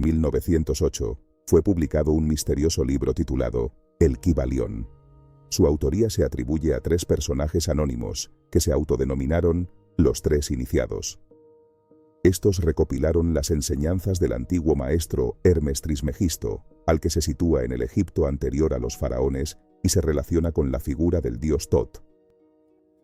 1908, fue publicado un misterioso libro titulado El Kybalión. Su autoría se atribuye a 3 personajes anónimos que se autodenominaron los 3 iniciados. Estos recopilaron las enseñanzas del antiguo maestro Hermes Trismegisto, al que se sitúa en el Egipto anterior a los faraones y se relaciona con la figura del dios Tot.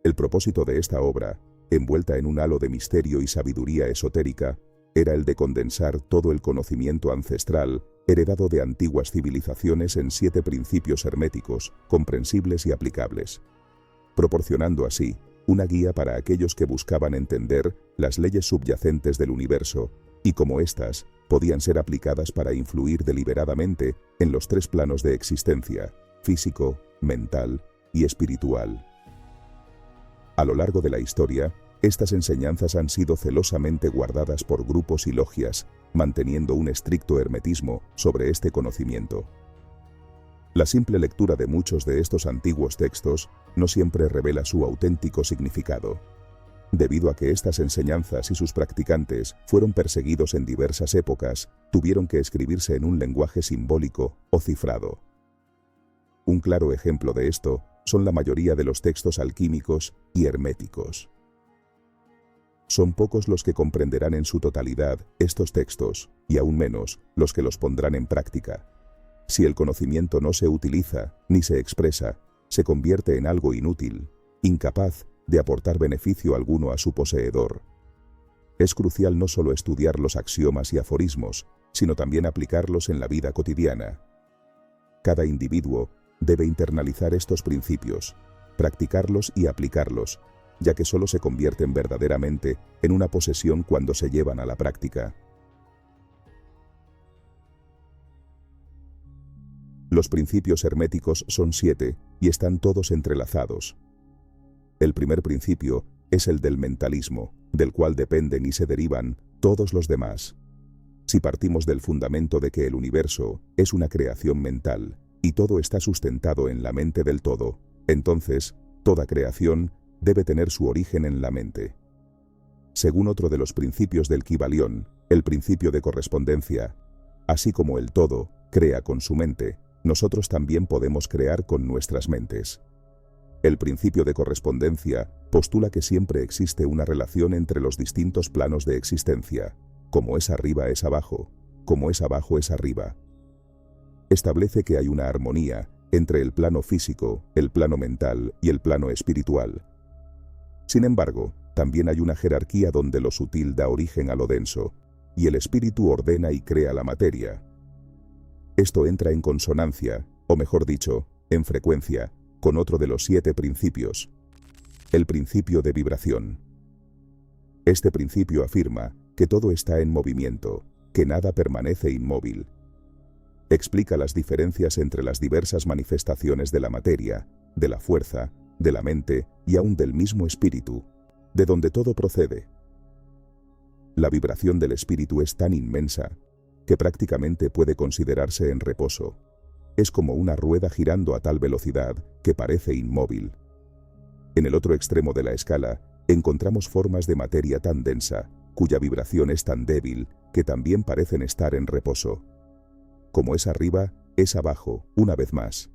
El propósito de esta obra, envuelta en un halo de misterio y sabiduría esotérica, era el de condensar todo el conocimiento ancestral heredado de antiguas civilizaciones en 7 principios herméticos, comprensibles y aplicables, proporcionando así una guía para aquellos que buscaban entender las leyes subyacentes del universo y cómo éstas podían ser aplicadas para influir deliberadamente en los 3 planos de existencia: físico, mental y espiritual. A lo largo de la historia, estas enseñanzas han sido celosamente guardadas por grupos y logias, manteniendo un estricto hermetismo sobre este conocimiento. La simple lectura de muchos de estos antiguos textos no siempre revela su auténtico significado, debido a que estas enseñanzas y sus practicantes fueron perseguidos en diversas épocas, tuvieron que escribirse en un lenguaje simbólico o cifrado. Un claro ejemplo de esto son la mayoría de los textos alquímicos y herméticos. Son pocos los que comprenderán en su totalidad estos textos, y aún menos los que los pondrán en práctica. Si el conocimiento no se utiliza ni se expresa, se convierte en algo inútil, incapaz de aportar beneficio alguno a su poseedor. Es crucial no solo estudiar los axiomas y aforismos, sino también aplicarlos en la vida cotidiana. Cada individuo debe internalizar estos principios, practicarlos y aplicarlos, ya que solo se convierten verdaderamente en una posesión cuando se llevan a la práctica. Los principios herméticos son 7 y están todos entrelazados. El primer principio es el del mentalismo, del cual dependen y se derivan todos los demás. Si partimos del fundamento de que el universo es una creación mental y todo está sustentado en la mente del todo, entonces toda creación debe tener su origen en la mente. Según otro de los principios del Kybalión, el principio de correspondencia, así como el todo crea con su mente, nosotros también podemos crear con nuestras mentes. El principio de correspondencia postula que siempre existe una relación entre los distintos planos de existencia. Como es arriba es abajo, como es abajo es arriba. Establece que hay una armonía entre el plano físico, el plano mental y el plano espiritual. Sin embargo, también hay una jerarquía donde lo sutil da origen a lo denso, y el espíritu ordena y crea la materia. Esto entra en consonancia, o mejor dicho, en frecuencia, con otro de los 7 principios, el principio de vibración. Este principio afirma que todo está en movimiento, que nada permanece inmóvil. Explica las diferencias entre las diversas manifestaciones de la materia, de la fuerza, de la mente y aún del mismo espíritu, de donde todo procede. La vibración del espíritu es tan inmensa que prácticamente puede considerarse en reposo. Es como una rueda girando a tal velocidad que parece inmóvil. En el otro extremo de la escala encontramos formas de materia tan densa, cuya vibración es tan débil que también parecen estar en reposo. Como es arriba, es abajo, una vez más.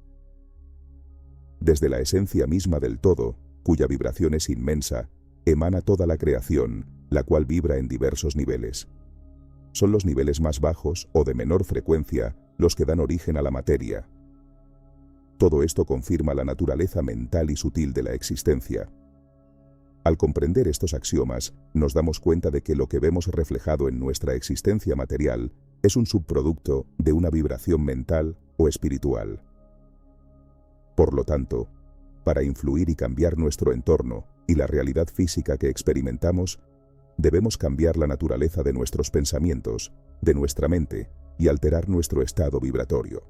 Desde la esencia misma del todo, cuya vibración es inmensa, emana toda la creación, la cual vibra en diversos niveles. Son los niveles más bajos o de menor frecuencia los que dan origen a la materia. Todo esto confirma la naturaleza mental y sutil de la existencia. Al comprender estos axiomas, nos damos cuenta de que lo que vemos reflejado en nuestra existencia material es un subproducto de una vibración mental o espiritual. Por lo tanto, para influir y cambiar nuestro entorno y la realidad física que experimentamos, debemos cambiar la naturaleza de nuestros pensamientos, de nuestra mente, y alterar nuestro estado vibratorio.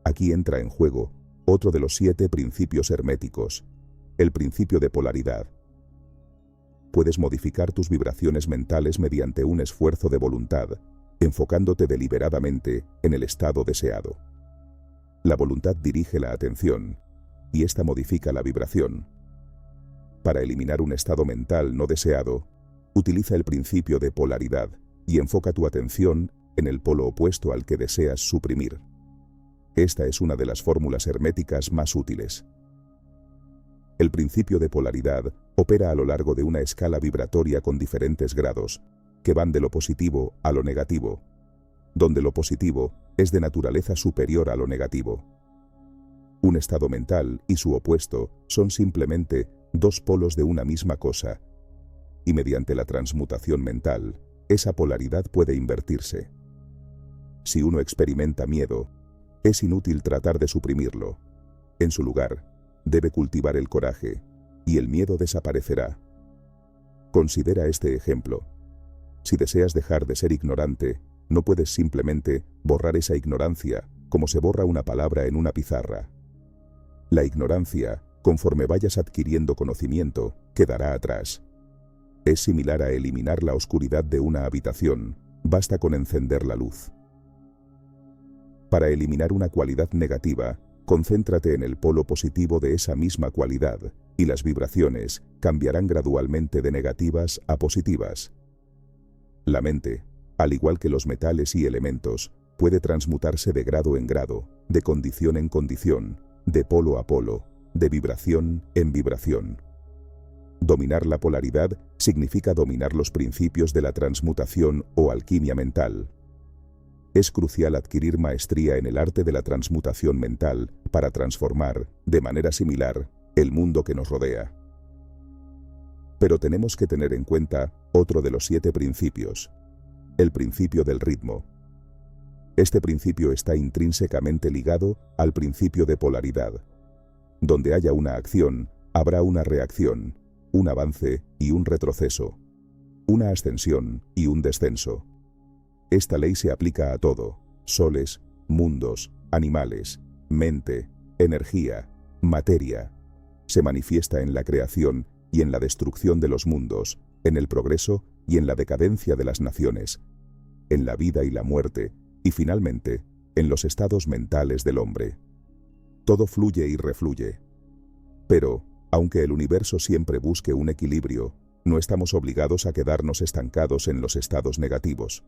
Aquí entra en juego otro de los 7 principios herméticos, el principio de polaridad. Puedes modificar tus vibraciones mentales mediante un esfuerzo de voluntad, enfocándote deliberadamente en el estado deseado. La voluntad dirige la atención, y ésta modifica la vibración. Para eliminar un estado mental no deseado, utiliza el principio de polaridad y enfoca tu atención en el polo opuesto al que deseas suprimir. Esta es una de las fórmulas herméticas más útiles. El principio de polaridad opera a lo largo de una escala vibratoria con diferentes grados, que van de lo positivo a lo negativo, donde lo positivo es de naturaleza superior a lo negativo. Un estado mental y su opuesto son simplemente dos polos de una misma cosa, y mediante la transmutación mental, esa polaridad puede invertirse. Si uno experimenta miedo, es inútil tratar de suprimirlo. En su lugar, debe cultivar el coraje, y el miedo desaparecerá. Considera este ejemplo. Si deseas dejar de ser ignorante, no puedes simplemente borrar esa ignorancia como se borra una palabra en una pizarra. La ignorancia, conforme vayas adquiriendo conocimiento, quedará atrás. Es similar a eliminar la oscuridad de una habitación, basta con encender la luz. Para eliminar una cualidad negativa, concéntrate en el polo positivo de esa misma cualidad, y las vibraciones cambiarán gradualmente de negativas a positivas. La mente, al igual que los metales y elementos, puede transmutarse de grado en grado, de condición en condición, de polo a polo, de vibración en vibración. Dominar la polaridad significa dominar los principios de la transmutación o alquimia mental. Es crucial adquirir maestría en el arte de la transmutación mental para transformar, de manera similar, el mundo que nos rodea. Pero tenemos que tener en cuenta otro de los 7 principios, el principio del ritmo. Este principio está intrínsecamente ligado al principio de polaridad. Donde haya una acción, habrá una reacción, un avance y un retroceso, una ascensión y un descenso. Esta ley se aplica a todo: soles, mundos, animales, mente, energía, materia. Se manifiesta en la creación y en la destrucción de los mundos, en el progreso y en la decadencia de las naciones, en la vida y la muerte, y finalmente, en los estados mentales del hombre. Todo fluye y refluye. Pero, aunque el universo siempre busque un equilibrio, no estamos obligados a quedarnos estancados en los estados negativos.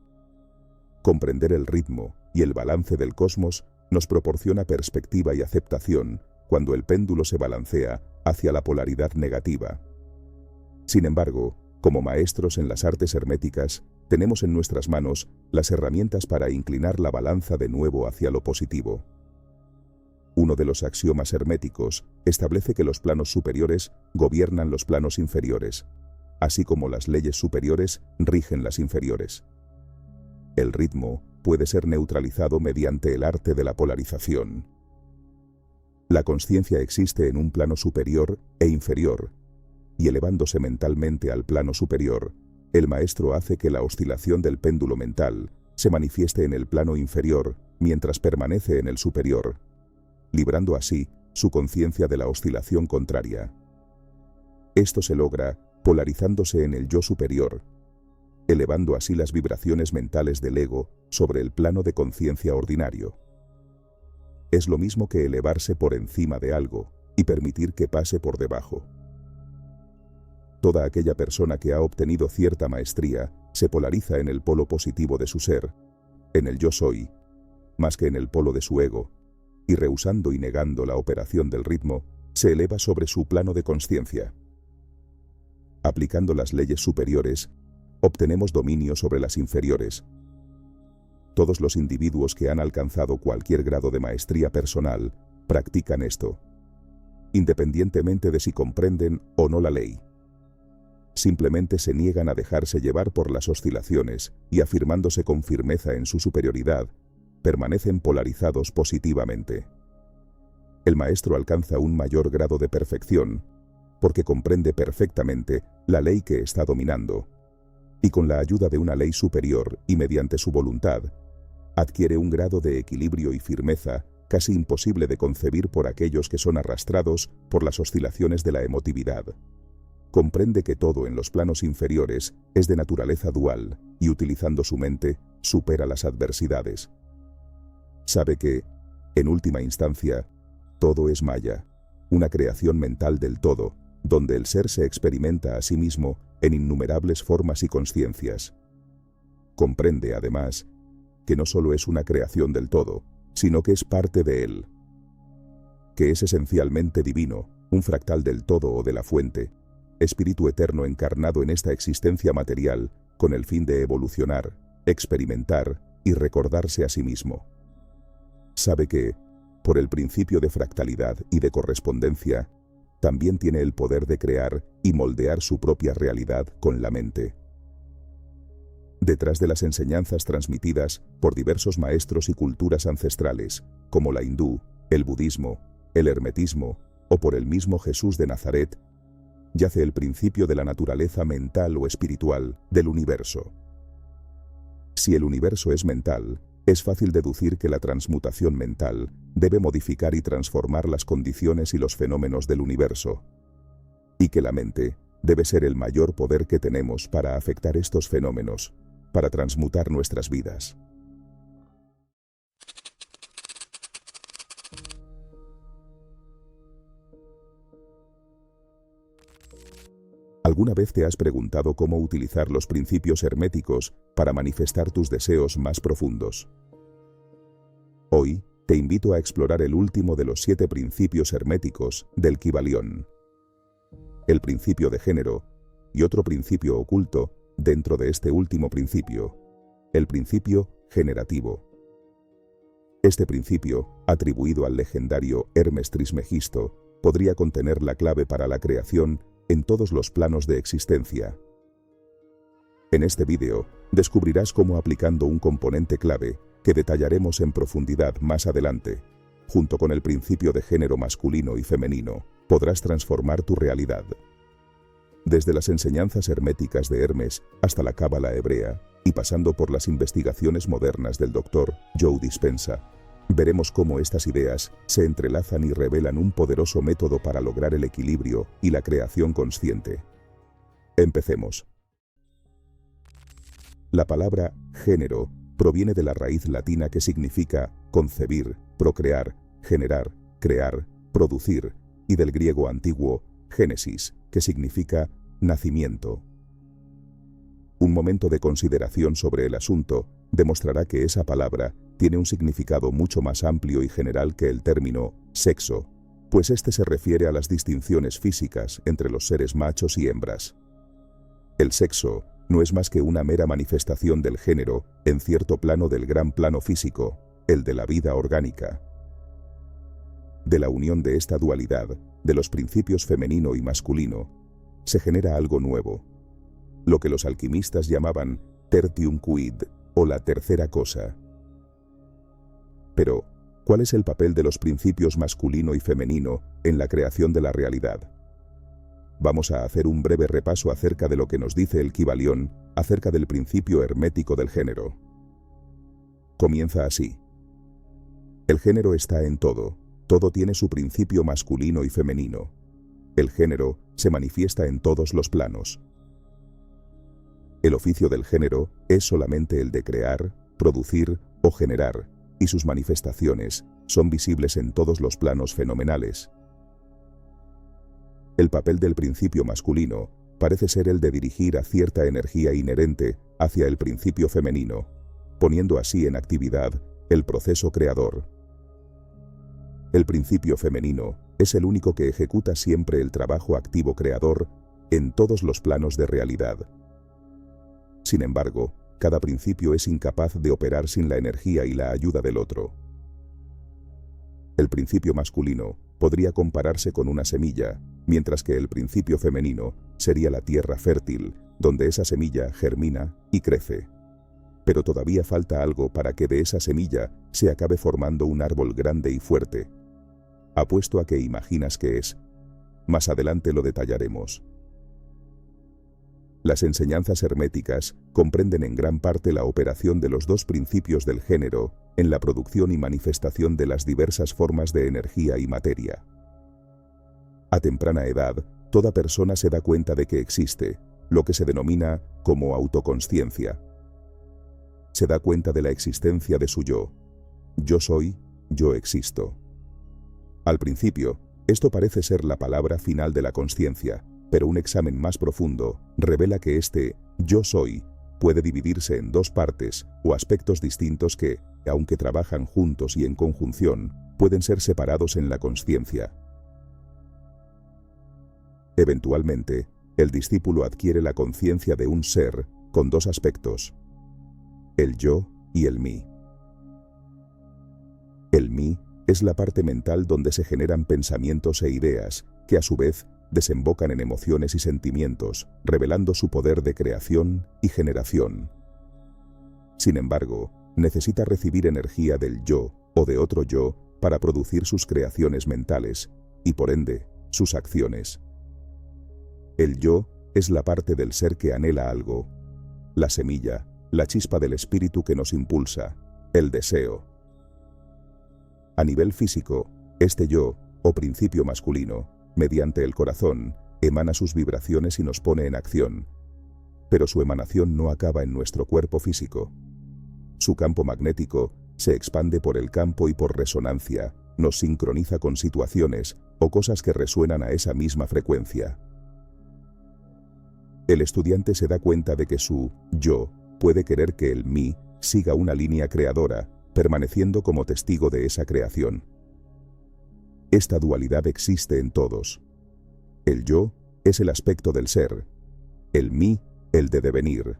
Comprender el ritmo y el balance del cosmos nos proporciona perspectiva y aceptación cuando el péndulo se balancea hacia la polaridad negativa. Sin embargo, como maestros en las artes herméticas, tenemos en nuestras manos las herramientas para inclinar la balanza de nuevo hacia lo positivo. Uno de los axiomas herméticos establece que los planos superiores gobiernan los planos inferiores, así como las leyes superiores rigen las inferiores. El ritmo puede ser neutralizado mediante el arte de la polarización. La consciencia existe en un plano superior e inferior, y elevándose mentalmente al plano superior, el maestro hace que la oscilación del péndulo mental se manifieste en el plano inferior mientras permanece en el superior, librando así su conciencia de la oscilación contraria. Esto se logra polarizándose en el yo superior, elevando así las vibraciones mentales del ego sobre el plano de conciencia ordinario. Es lo mismo que elevarse por encima de algo y permitir que pase por debajo. Toda aquella persona que ha obtenido cierta maestría se polariza en el polo positivo de su ser, en el yo soy, más que en el polo de su ego, y rehusando y negando la operación del ritmo, se eleva sobre su plano de consciencia. Aplicando las leyes superiores, obtenemos dominio sobre las inferiores. Todos los individuos que han alcanzado cualquier grado de maestría personal practican esto, independientemente de si comprenden o no la ley. Simplemente se niegan a dejarse llevar por las oscilaciones y, afirmándose con firmeza en su superioridad, permanecen polarizados positivamente. El maestro alcanza un mayor grado de perfección porque comprende perfectamente la ley que está dominando, y con la ayuda de una ley superior y mediante su voluntad, adquiere un grado de equilibrio y firmeza casi imposible de concebir por aquellos que son arrastrados por las oscilaciones de la emotividad. Comprende que todo en los planos inferiores es de naturaleza dual y, utilizando su mente, supera las adversidades. Sabe que, en última instancia, todo es Maya, una creación mental del todo, donde el ser se experimenta a sí mismo en innumerables formas y consciencias. Comprende, además, que no solo es una creación del todo, sino que es parte de él, que es esencialmente divino, un fractal del todo o de la fuente, espíritu eterno encarnado en esta existencia material con el fin de evolucionar, experimentar y recordarse a sí mismo. Sabe que, por el principio de fractalidad y de correspondencia, también tiene el poder de crear y moldear su propia realidad con la mente. Detrás de las enseñanzas transmitidas por diversos maestros y culturas ancestrales, como la hindú, el budismo, el hermetismo o por el mismo Jesús de Nazaret, yace el principio de la naturaleza mental o espiritual del universo. Si el universo es mental, es fácil deducir que la transmutación mental debe modificar y transformar las condiciones y los fenómenos del universo, y que la mente debe ser el mayor poder que tenemos para afectar estos fenómenos, para transmutar nuestras vidas. ¿Alguna vez te has preguntado cómo utilizar los principios herméticos para manifestar tus deseos más profundos? Hoy te invito a explorar el último de los 7 principios herméticos del Kybalión, el principio de género y otro principio oculto dentro de este último principio, el principio generativo. Este principio, atribuido al legendario Hermes Trismegisto, podría contener la clave para la creación en todos los planos de existencia. En este vídeo descubrirás cómo, aplicando un componente clave que detallaremos en profundidad más adelante, junto con el principio de género masculino y femenino, podrás transformar tu realidad. Desde las enseñanzas herméticas de Hermes hasta la cábala hebrea y pasando por las investigaciones modernas del Dr. Joe Dispenza, veremos cómo estas ideas se entrelazan y revelan un poderoso método para lograr el equilibrio y la creación consciente. Empecemos. La palabra género proviene de la raíz latina que significa concebir, procrear, generar, crear, producir, y del griego antiguo génesis, que significa nacimiento. Un momento de consideración sobre el asunto demostrará que esa palabra tiene un significado mucho más amplio y general que el término sexo, pues este se refiere a las distinciones físicas entre los seres machos y hembras. El sexo no es más que una mera manifestación del género en cierto plano del gran plano físico, el de la vida orgánica. De la unión de esta dualidad, de los principios femenino y masculino, se genera algo nuevo, lo que los alquimistas llamaban tertium quid, o la tercera cosa. Pero, ¿cuál es el papel de los principios masculino y femenino en la creación de la realidad? Vamos a hacer un breve repaso acerca de lo que nos dice el Kybalión acerca del principio hermético del género. Comienza así. El género está en todo, todo tiene su principio masculino y femenino. El género se manifiesta en todos los planos. El oficio del género es solamente el de crear, producir o generar, y sus manifestaciones son visibles en todos los planos fenomenales. El papel del principio masculino parece ser el de dirigir a cierta energía inherente hacia el principio femenino, poniendo así en actividad el proceso creador. El principio femenino es el único que ejecuta siempre el trabajo activo creador en todos los planos de realidad. Sin embargo, cada principio es incapaz de operar sin la energía y la ayuda del otro. El principio masculino podría compararse con una semilla, mientras que el principio femenino sería la tierra fértil, donde esa semilla germina y crece. Pero todavía falta algo para que de esa semilla se acabe formando un árbol grande y fuerte. Apuesto a que imaginas qué es. Más adelante lo detallaremos. Las enseñanzas herméticas comprenden en gran parte la operación de los 2 principios del género en la producción y manifestación de las diversas formas de energía y materia. A temprana edad, toda persona se da cuenta de que existe, lo que se denomina como autoconsciencia. Se da cuenta de la existencia de su yo. Yo soy, yo existo. Al principio, esto parece ser la palabra final de la consciencia, pero un examen más profundo revela que este yo soy puede dividirse en dos partes o aspectos distintos que, aunque trabajan juntos y en conjunción, pueden ser separados en la consciencia. Eventualmente, el discípulo adquiere la conciencia de un ser con dos aspectos: el yo y el mí. El mí es la parte mental donde se generan pensamientos e ideas, que a su vez desembocan en emociones y sentimientos, revelando su poder de creación y generación. Sin embargo, necesita recibir energía del yo o de otro yo para producir sus creaciones mentales y, por ende, sus acciones. El yo es la parte del ser que anhela algo, la semilla, la chispa del espíritu que nos impulsa, el deseo. A nivel físico, este yo, o principio masculino, mediante el corazón, emana sus vibraciones y nos pone en acción. Pero su emanación no acaba en nuestro cuerpo físico. Su campo magnético se expande por el campo y por resonancia, nos sincroniza con situaciones o cosas que resuenan a esa misma frecuencia. El estudiante se da cuenta de que su yo puede querer que el mí siga una línea creadora, permaneciendo como testigo de esa creación. Esta dualidad existe en todos. El yo es el aspecto del ser, el mí el de devenir.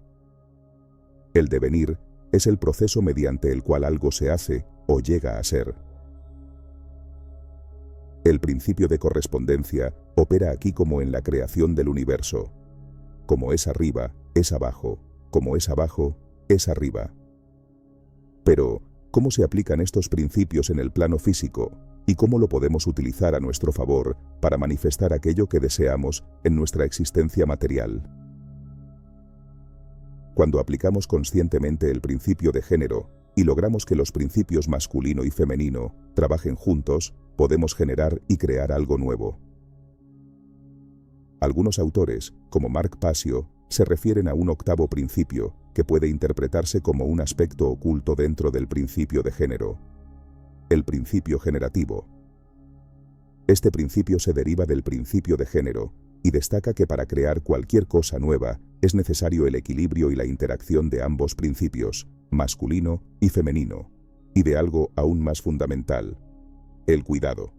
El devenir es el proceso mediante el cual algo se hace o llega a ser. El principio de correspondencia opera aquí como en la creación del universo. Como es arriba, es abajo; como es abajo, es arriba. Pero, ¿cómo se aplican estos principios en el plano físico y cómo lo podemos utilizar a nuestro favor para manifestar aquello que deseamos en nuestra existencia material? Cuando aplicamos conscientemente el principio de género y logramos que los principios masculino y femenino trabajen juntos, podemos generar y crear algo nuevo. Algunos autores, como Mark Passio, se refieren a un octavo principio que puede interpretarse como un aspecto oculto dentro del principio de género: el principio generativo. Este principio se deriva del principio de género y destaca que para crear cualquier cosa nueva es necesario el equilibrio y la interacción de ambos principios, masculino y femenino, y de algo aún más fundamental: el cuidado.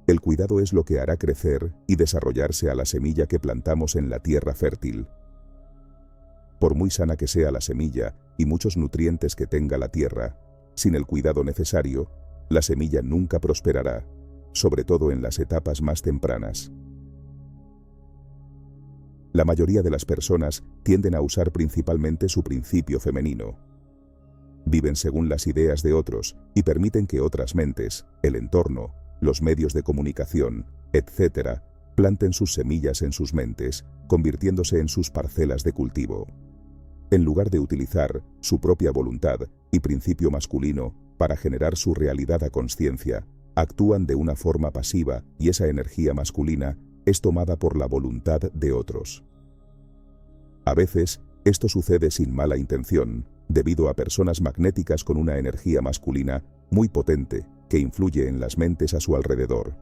El cuidado es lo que hará crecer y desarrollarse a la semilla que plantamos en la tierra fértil. Por muy sana que sea la semilla y muchos nutrientes que tenga la tierra, sin el cuidado necesario, la semilla nunca prosperará, sobre todo en las etapas más tempranas. La mayoría de las personas tienden a usar principalmente su principio femenino. Viven según las ideas de otros y permiten que otras mentes, el entorno, los medios de comunicación, etc., planten sus semillas en sus mentes, convirtiéndose en sus parcelas de cultivo. En lugar de utilizar su propia voluntad y principio masculino para generar su realidad a conciencia, actúan de una forma pasiva y esa energía masculina es tomada por la voluntad de otros. A veces, esto sucede sin mala intención, debido a personas magnéticas con una energía masculina muy potente que influye en las mentes a su alrededor.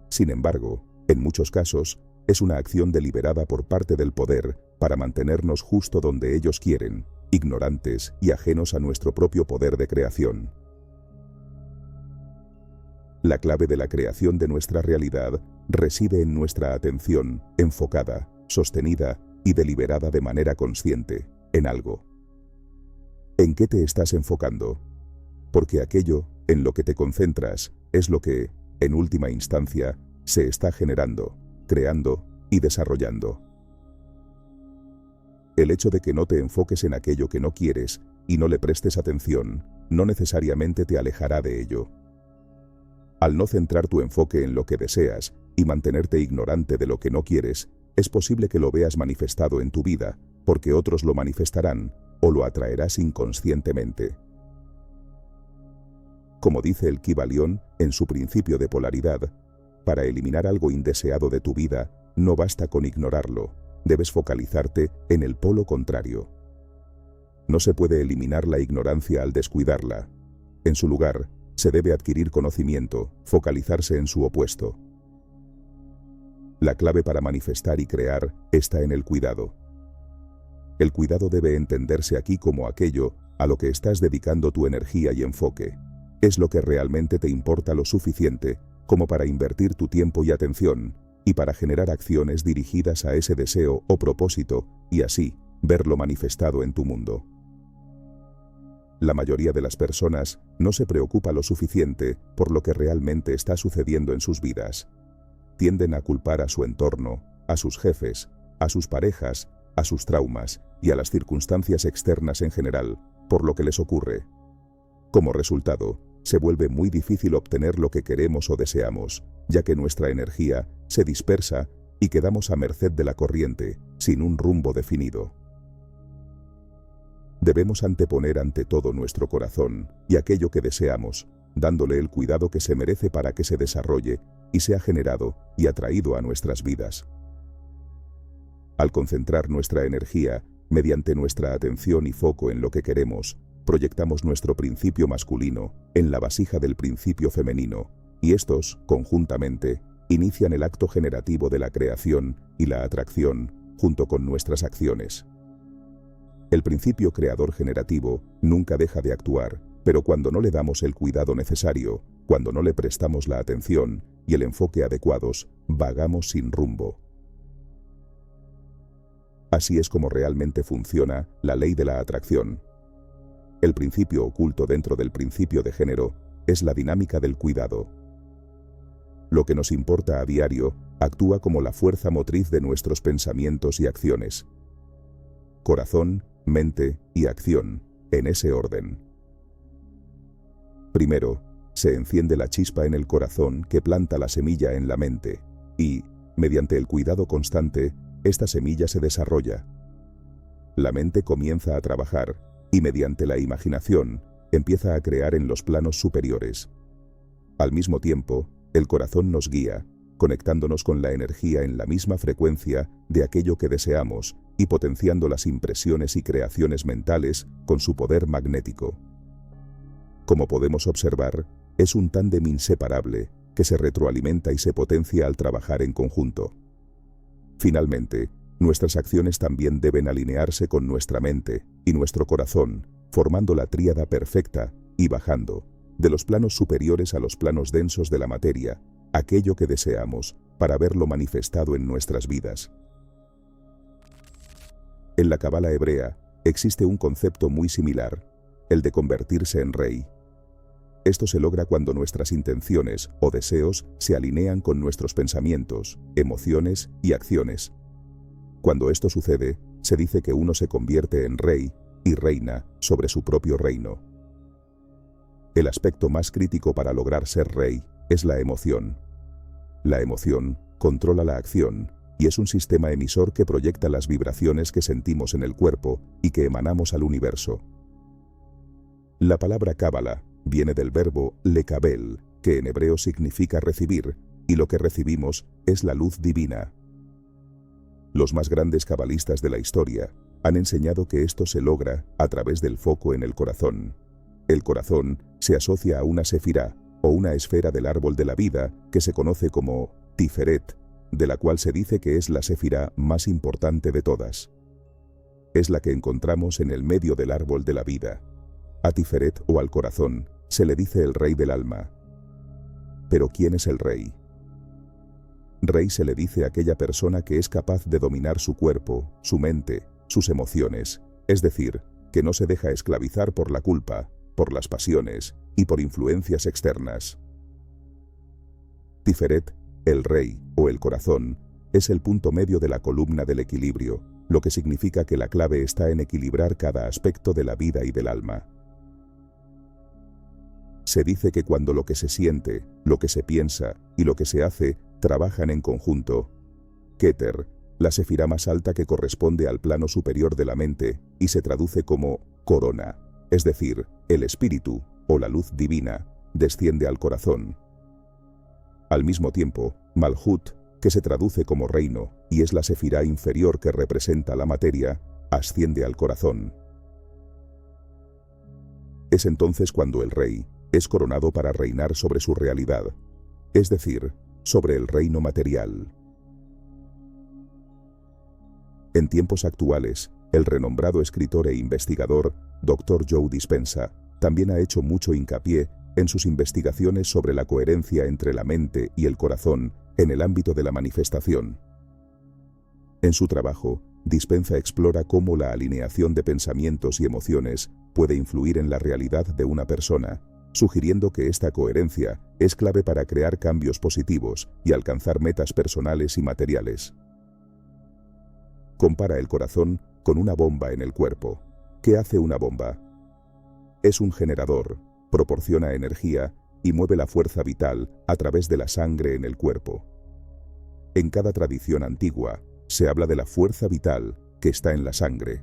Sin embargo, en muchos casos, es una acción deliberada por parte del poder para mantenernos justo donde ellos quieren, ignorantes y ajenos a nuestro propio poder de creación. La clave de la creación de nuestra realidad reside en nuestra atención enfocada, sostenida y deliberada de manera consciente en algo. ¿En qué te estás enfocando? Porque aquello en lo que te concentras es lo que, en última instancia, se está generando, creando y desarrollando. El hecho de que no te enfoques en aquello que no quieres y no le prestes atención, no necesariamente te alejará de ello. Al no centrar tu enfoque en lo que deseas y mantenerte ignorante de lo que no quieres, es posible que lo veas manifestado en tu vida, porque otros lo manifestarán o lo atraerás inconscientemente. Como dice el Kybalión en su principio de polaridad, para eliminar algo indeseado de tu vida, no basta con ignorarlo, debes focalizarte en el polo contrario. No se puede eliminar la ignorancia al descuidarla. En su lugar, se debe adquirir conocimiento, focalizarse en su opuesto. La clave para manifestar y crear está en el cuidado. El cuidado debe entenderse aquí como aquello a lo que estás dedicando tu energía y enfoque. Es lo que realmente te importa lo suficiente como para invertir tu tiempo y atención, y para generar acciones dirigidas a ese deseo o propósito, y así verlo manifestado en tu mundo. La mayoría de las personas no se preocupa lo suficiente por lo que realmente está sucediendo en sus vidas. Tienden a culpar a su entorno, a sus jefes, a sus parejas, a sus traumas y a las circunstancias externas en general por lo que les ocurre. Como resultado, se vuelve muy difícil obtener lo que queremos o deseamos, ya que nuestra energía se dispersa y quedamos a merced de la corriente, sin un rumbo definido. Debemos anteponer ante todo nuestro corazón y aquello que deseamos, dándole el cuidado que se merece para que se desarrolle y sea generado y atraído a nuestras vidas. Al concentrar nuestra energía mediante nuestra atención y foco en lo que queremos, proyectamos nuestro principio masculino en la vasija del principio femenino, y estos, conjuntamente, inician el acto generativo de la creación y la atracción, junto con nuestras acciones. El principio creador generativo nunca deja de actuar, pero cuando no le damos el cuidado necesario, cuando no le prestamos la atención y el enfoque adecuados, vagamos sin rumbo. Así es como realmente funciona la ley de la atracción. El principio oculto dentro del principio de género es la dinámica del cuidado. Lo que nos importa a diario actúa como la fuerza motriz de nuestros pensamientos y acciones. Corazón, mente y acción, en ese orden. Primero, se enciende la chispa en el corazón que planta la semilla en la mente, y, mediante el cuidado constante, esta semilla se desarrolla. La mente comienza a trabajar, y mediante la imaginación, empieza a crear en los planos superiores. Al mismo tiempo, el corazón nos guía, conectándonos con la energía en la misma frecuencia de aquello que deseamos y potenciando las impresiones y creaciones mentales con su poder magnético. Como podemos observar, es un tándem inseparable que se retroalimenta y se potencia al trabajar en conjunto. Finalmente, nuestras acciones también deben alinearse con nuestra mente y nuestro corazón, formando la tríada perfecta y bajando, de los planos superiores a los planos densos de la materia, aquello que deseamos para verlo manifestado en nuestras vidas. En la Cábala hebrea existe un concepto muy similar, el de convertirse en rey. Esto se logra cuando nuestras intenciones o deseos se alinean con nuestros pensamientos, emociones y acciones. Cuando esto sucede, se dice que uno se convierte en rey y reina sobre su propio reino. El aspecto más crítico para lograr ser rey es la emoción. La emoción controla la acción y es un sistema emisor que proyecta las vibraciones que sentimos en el cuerpo y que emanamos al universo. La palabra Cábala viene del verbo lekabel, que en hebreo significa recibir, y lo que recibimos es la luz divina. Los más grandes cabalistas de la historia han enseñado que esto se logra a través del foco en el corazón. El corazón se asocia a una sefirá, o una esfera del árbol de la vida que se conoce como Tiferet, de la cual se dice que es la sefirá más importante de todas. Es la que encontramos en el medio del árbol de la vida. A Tiferet o al corazón se le dice el rey del alma. Pero ¿quién es el rey? Rey se le dice a aquella persona que es capaz de dominar su cuerpo, su mente, sus emociones, es decir, que no se deja esclavizar por la culpa, por las pasiones y por influencias externas. Tiferet, el rey o el corazón, es el punto medio de la columna del equilibrio, lo que significa que la clave está en equilibrar cada aspecto de la vida y del alma. Se dice que cuando lo que se siente, lo que se piensa y lo que se hace trabajan en conjunto, Keter, la sefirá más alta que corresponde al plano superior de la mente y se traduce como corona, es decir, el espíritu o la luz divina, desciende al corazón. Al mismo tiempo, Malhut, que se traduce como reino y es la sefirá inferior que representa la materia, asciende al corazón. Es entonces cuando el rey es coronado para reinar sobre su realidad, es decir, sobre el reino material. En tiempos actuales, El renombrado escritor e investigador, Dr. Joe Dispenza, también ha hecho mucho hincapié en sus investigaciones sobre la coherencia entre la mente y el corazón en el ámbito de la manifestación. En su trabajo, Dispenza explora cómo la alineación de pensamientos y emociones puede influir en la realidad de una persona, sugiriendo que esta coherencia es clave para crear cambios positivos y alcanzar metas personales y materiales. Compara el corazón con una bomba en el cuerpo. ¿Qué hace una bomba? Es un generador, proporciona energía y mueve la fuerza vital a través de la sangre en el cuerpo. En cada tradición antigua, se habla de la fuerza vital que está en la sangre.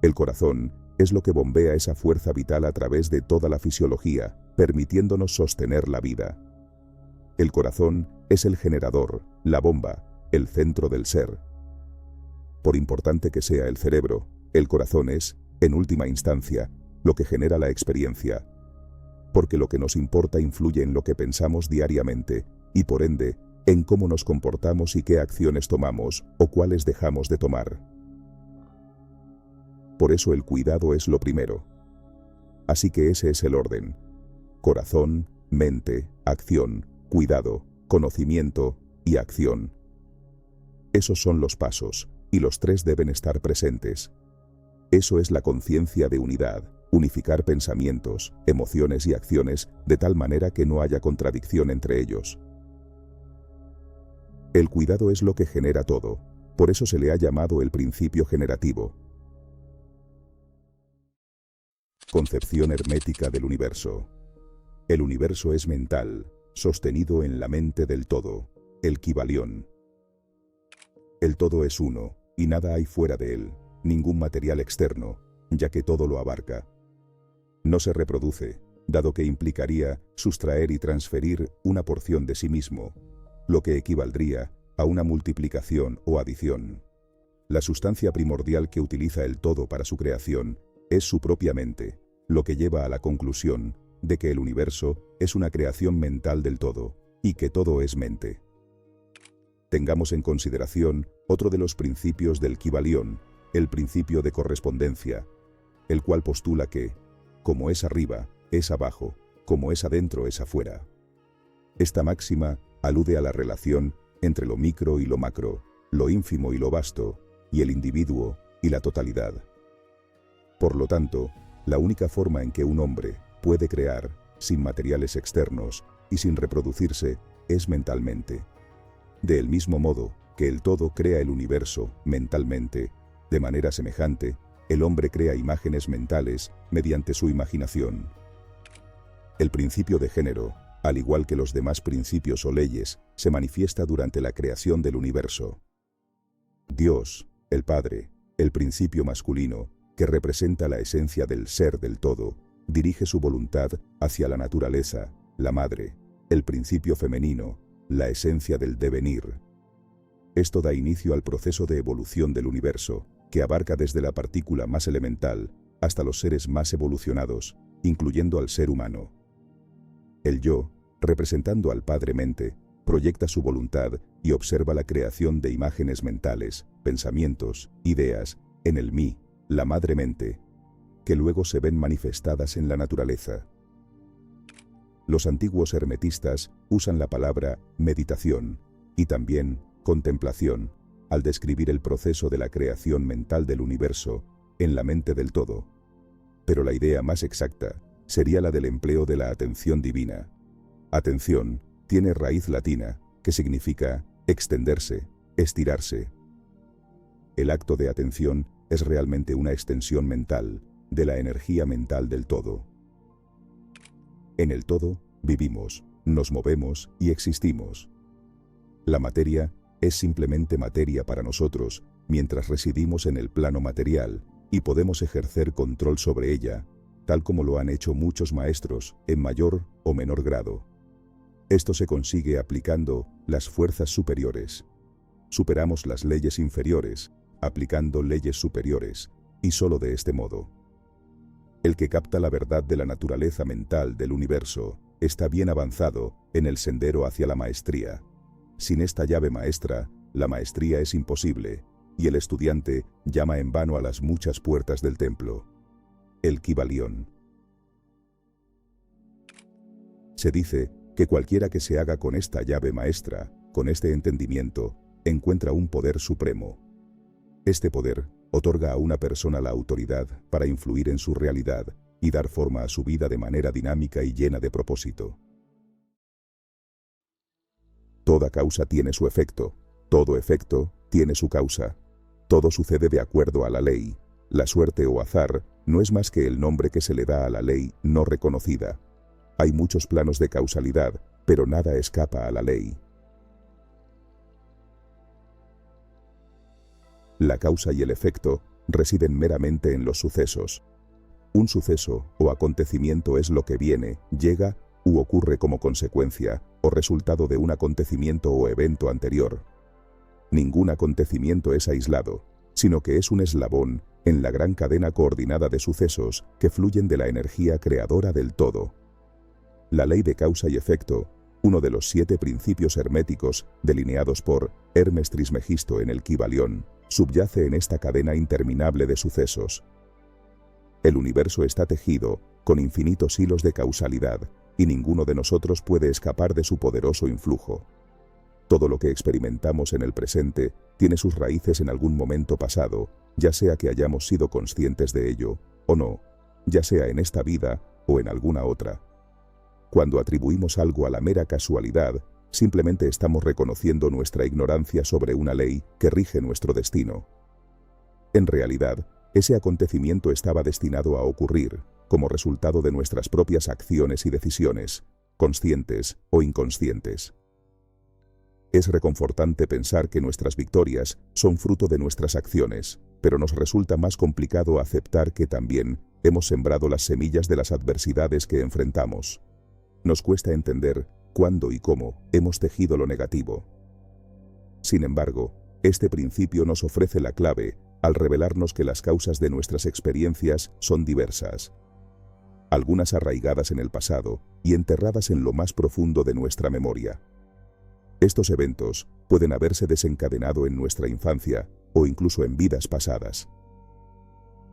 El corazón es lo que bombea esa fuerza vital a través de toda la fisiología, permitiéndonos sostener la vida. El corazón es el generador, la bomba, el centro del ser. Por importante que sea el cerebro, el corazón es, en última instancia, lo que genera la experiencia. Porque lo que nos importa influye en lo que pensamos diariamente, y por ende, en cómo nos comportamos y qué acciones tomamos o cuáles dejamos de tomar. Por eso el cuidado es lo primero. Así que ese es el orden: corazón, mente, acción, cuidado, conocimiento y acción. Esos son los pasos, y los tres deben estar presentes. Eso es la conciencia de unidad, unificar pensamientos, emociones y acciones de tal manera que no haya contradicción entre ellos. El cuidado es lo que genera todo, por eso se le ha llamado el principio generativo. Concepción hermética del universo. El universo es mental, sostenido en la mente del todo, el Kybalión. El todo es uno, y nada hay fuera de él, ningún material externo, ya que todo lo abarca. No se reproduce, dado que implicaría sustraer y transferir una porción de sí mismo, lo que equivaldría a una multiplicación o adición. La sustancia primordial que utiliza el todo para su creación es su propia mente, lo que lleva a la conclusión de que el universo es una creación mental del todo, y que todo es mente. Tengamos en consideración otro de los principios del Kybalión, el principio de correspondencia, el cual postula que, como es arriba, es abajo, como es adentro, es afuera. Esta máxima alude a la relación entre lo micro y lo macro, lo ínfimo y lo vasto, y el individuo y la totalidad. Por lo tanto, la única forma en que un hombre puede crear, sin materiales externos y sin reproducirse, es mentalmente. Del mismo modo que el todo crea el universo mentalmente, de manera semejante, el hombre crea imágenes mentales mediante su imaginación. El principio de género, al igual que los demás principios o leyes, se manifiesta durante la creación del universo. Dios, el Padre, el principio masculino, que representa la esencia del ser del todo, dirige su voluntad hacia la naturaleza, la madre, el principio femenino, la esencia del devenir. Esto da inicio al proceso de evolución del universo, que abarca desde la partícula más elemental hasta los seres más evolucionados, incluyendo al ser humano. El yo, representando al Padre-Mente, proyecta su voluntad y observa la creación de imágenes mentales, pensamientos, ideas, en el mí, la Madre-Mente, que luego se ven manifestadas en la naturaleza. Los antiguos hermetistas usan la palabra meditación y también contemplación al describir el proceso de la creación mental del universo en la mente del todo. Pero la idea más exacta sería la del empleo de la atención divina. Atención tiene raíz latina, que significa extenderse, estirarse. El acto de atención es realmente una extensión mental de la energía mental del todo. En el todo vivimos, nos movemos y existimos. La materia es simplemente materia para nosotros mientras residimos en el plano material y podemos ejercer control sobre ella, tal como lo han hecho muchos maestros en mayor o menor grado. Esto se consigue aplicando las fuerzas superiores. Superamos las leyes inferiores, aplicando leyes superiores, y solo de este modo. El que capta la verdad de la naturaleza mental del universo está bien avanzado en el sendero hacia la maestría. Sin esta llave maestra, la maestría es imposible, y el estudiante llama en vano a las muchas puertas del templo. El Kybalión. Se dice que cualquiera que se haga con esta llave maestra, con este entendimiento, encuentra un poder supremo. Este poder otorga a una persona la autoridad para influir en su realidad y dar forma a su vida de manera dinámica y llena de propósito. Toda causa tiene su efecto, todo efecto tiene su causa. Todo sucede de acuerdo a la ley. La suerte o azar no es más que el nombre que se le da a la ley no reconocida. Hay muchos planos de causalidad, pero nada escapa a la ley. La causa y el efecto residen meramente en los sucesos. Un suceso o acontecimiento es lo que viene, llega u ocurre como consecuencia o resultado de un acontecimiento o evento anterior. Ningún acontecimiento es aislado, sino que es un eslabón en la gran cadena coordinada de sucesos que fluyen de la energía creadora del todo. La ley de causa y efecto, uno de los 7 principios herméticos delineados por Hermes Trismegisto en el Kybalión, subyace en esta cadena interminable de sucesos. El universo está tejido con infinitos hilos de causalidad y ninguno de nosotros puede escapar de su poderoso influjo. Todo lo que experimentamos en el presente tiene sus raíces en algún momento pasado, ya sea que hayamos sido conscientes de ello o no, ya sea en esta vida o en alguna otra. Cuando atribuimos algo a la mera casualidad, simplemente estamos reconociendo nuestra ignorancia sobre una ley que rige nuestro destino. En realidad, ese acontecimiento estaba destinado a ocurrir como resultado de nuestras propias acciones y decisiones, conscientes o inconscientes. Es reconfortante pensar que nuestras victorias son fruto de nuestras acciones, pero nos resulta más complicado aceptar que también hemos sembrado las semillas de las adversidades que enfrentamos. Nos cuesta entender cuándo y cómo hemos tejido lo negativo. Sin embargo, este principio nos ofrece la clave al revelarnos que las causas de nuestras experiencias son diversas, algunas arraigadas en el pasado y enterradas en lo más profundo de nuestra memoria. Estos eventos pueden haberse desencadenado en nuestra infancia o incluso en vidas pasadas.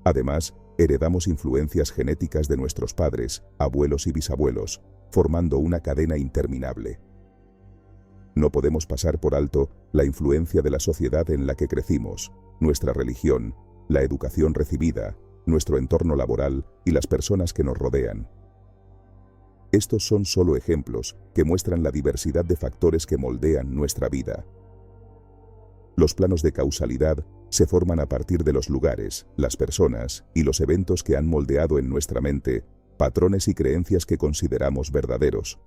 Además, heredamos influencias genéticas de nuestros padres, abuelos y bisabuelos, formando una cadena interminable. No podemos pasar por alto la influencia de la sociedad en la que crecimos, nuestra religión, la educación recibida, nuestro entorno laboral y las personas que nos rodean. Estos son solo ejemplos que muestran la diversidad de factores que moldean nuestra vida. Los planos de causalidad se forman a partir de los lugares, las personas y los eventos que han moldeado en nuestra mente patrones y creencias que consideramos verdaderos.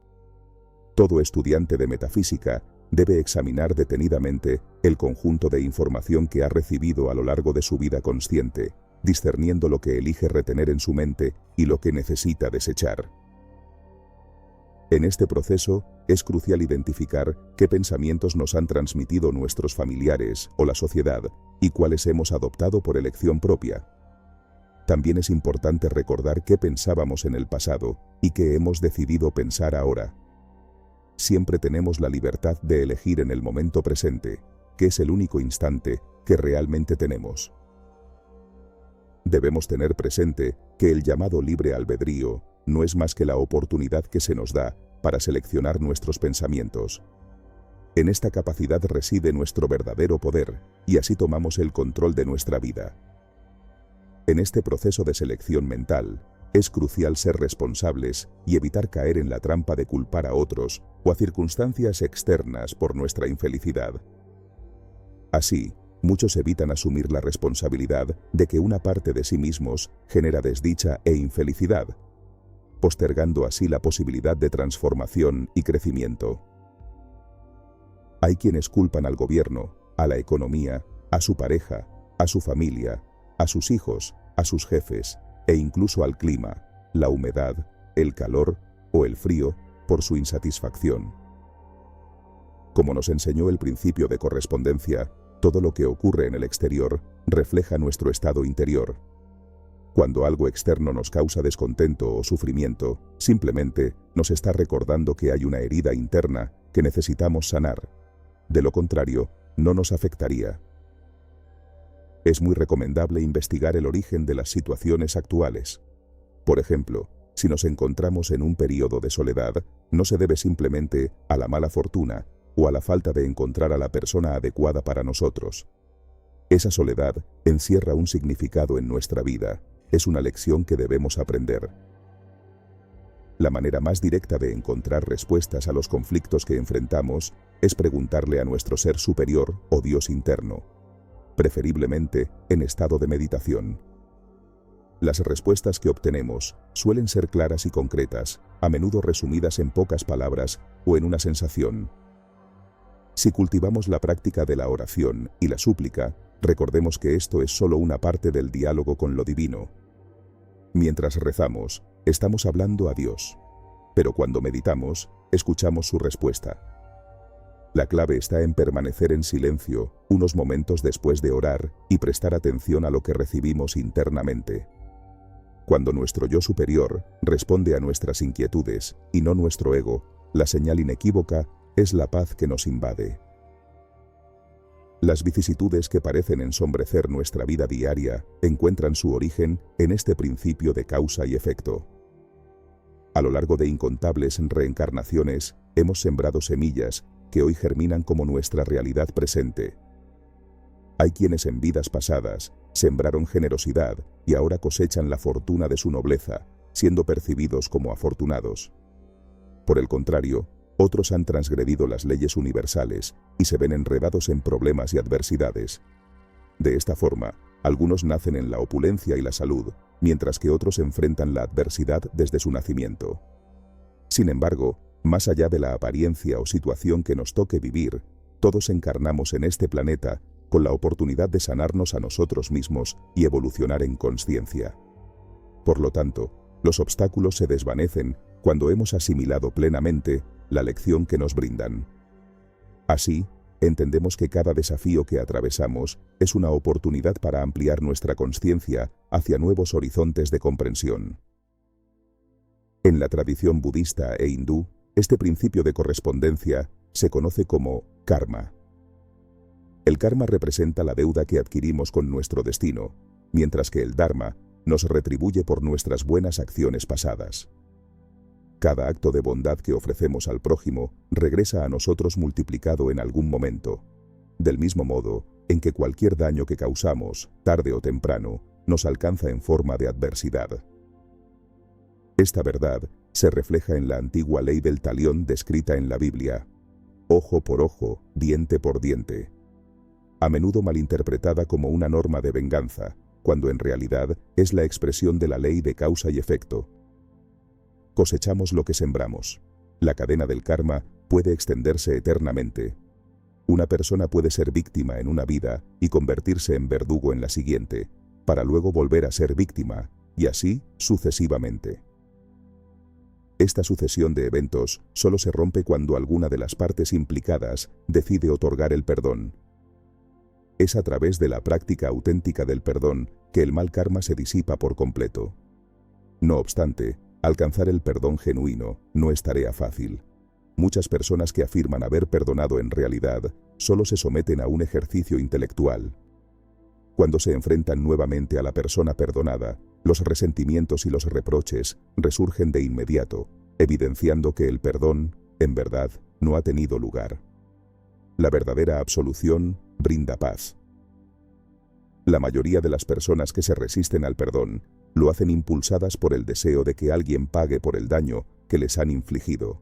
Todo estudiante de metafísica debe examinar detenidamente el conjunto de información que ha recibido a lo largo de su vida consciente, discerniendo lo que elige retener en su mente y lo que necesita desechar. En este proceso, es crucial identificar qué pensamientos nos han transmitido nuestros familiares o la sociedad y cuáles hemos adoptado por elección propia. También es importante recordar qué pensábamos en el pasado y qué hemos decidido pensar ahora. Siempre tenemos la libertad de elegir en el momento presente, que es el único instante que realmente tenemos. Debemos tener presente que el llamado libre albedrío no es más que la oportunidad que se nos da para seleccionar nuestros pensamientos. En esta capacidad reside nuestro verdadero poder y así tomamos el control de nuestra vida. En este proceso de selección mental, es crucial ser responsables y evitar caer en la trampa de culpar a otros o a circunstancias externas por nuestra infelicidad. Así, muchos evitan asumir la responsabilidad de que una parte de sí mismos genera desdicha e infelicidad, postergando así la posibilidad de transformación y crecimiento. Hay quienes culpan al gobierno, a la economía, a su pareja, a su familia, a sus hijos, a sus jefes e incluso al clima, la humedad, el calor o el frío por su insatisfacción. Como nos enseñó el principio de correspondencia, todo lo que ocurre en el exterior refleja nuestro estado interior. Cuando algo externo nos causa descontento o sufrimiento, simplemente nos está recordando que hay una herida interna que necesitamos sanar. De lo contrario, no nos afectaría. es muy recomendable investigar el origen de las situaciones actuales. Por ejemplo, si nos encontramos en un periodo de soledad, no se debe simplemente a la mala fortuna o a la falta de encontrar a la persona adecuada para nosotros. Esa soledad encierra un significado en nuestra vida, es una lección que debemos aprender. La manera más directa de encontrar respuestas a los conflictos que enfrentamos es preguntarle a nuestro ser superior o Dios interno, preferiblemente en estado de meditación. Las respuestas que obtenemos suelen ser claras y concretas, a menudo resumidas en pocas palabras o en una sensación. Si cultivamos la práctica de la oración y la súplica, recordemos que esto es solo una parte del diálogo con lo divino. Mientras rezamos, estamos hablando a Dios, pero cuando meditamos, escuchamos su respuesta. La clave está en permanecer en silencio unos momentos después de orar y prestar atención a lo que recibimos internamente. Cuando nuestro yo superior responde a nuestras inquietudes y no nuestro ego, la señal inequívoca es la paz que nos invade. Las vicisitudes que parecen ensombrecer nuestra vida diaria encuentran su origen en este principio de causa y efecto. A lo largo de incontables reencarnaciones, hemos sembrado semillas que hoy germinan como nuestra realidad presente. Hay quienes en vidas pasadas sembraron generosidad y ahora cosechan la fortuna de su nobleza, siendo percibidos como afortunados. Por el contrario, otros han transgredido las leyes universales y se ven enredados en problemas y adversidades. De esta forma, algunos nacen en la opulencia y la salud, mientras que otros enfrentan la adversidad desde su nacimiento. Sin embargo, más allá de la apariencia o situación que nos toque vivir, todos encarnamos en este planeta con la oportunidad de sanarnos a nosotros mismos y evolucionar en consciencia. Por lo tanto, los obstáculos se desvanecen cuando hemos asimilado plenamente la lección que nos brindan. Así, entendemos que cada desafío que atravesamos es una oportunidad para ampliar nuestra consciencia hacia nuevos horizontes de comprensión. En la tradición budista e hindú, este principio de correspondencia se conoce como karma. El karma representa la deuda que adquirimos con nuestro destino, mientras que el dharma nos retribuye por nuestras buenas acciones pasadas. Cada acto de bondad que ofrecemos al prójimo regresa a nosotros multiplicado en algún momento, del mismo modo en que cualquier daño que causamos, tarde o temprano, nos alcanza en forma de adversidad. Esta verdad se refleja en la antigua ley del talión descrita en la Biblia: ojo por ojo, diente por diente, a menudo malinterpretada como una norma de venganza, cuando en realidad es la expresión de la ley de causa y efecto. Cosechamos lo que sembramos. La cadena del karma puede extenderse eternamente. Una persona puede ser víctima en una vida y convertirse en verdugo en la siguiente, para luego volver a ser víctima, y así sucesivamente. Esta sucesión de eventos solo se rompe cuando alguna de las partes implicadas decide otorgar el perdón. Es a través de la práctica auténtica del perdón que el mal karma se disipa por completo. No obstante, alcanzar el perdón genuino no es tarea fácil. Muchas personas que afirman haber perdonado en realidad solo se someten a un ejercicio intelectual. Cuando se enfrentan nuevamente a la persona perdonada, los resentimientos y los reproches resurgen de inmediato, evidenciando que el perdón, en verdad, no ha tenido lugar. La verdadera absolución brinda paz. La mayoría de las personas que se resisten al perdón lo hacen impulsadas por el deseo de que alguien pague por el daño que les han infligido.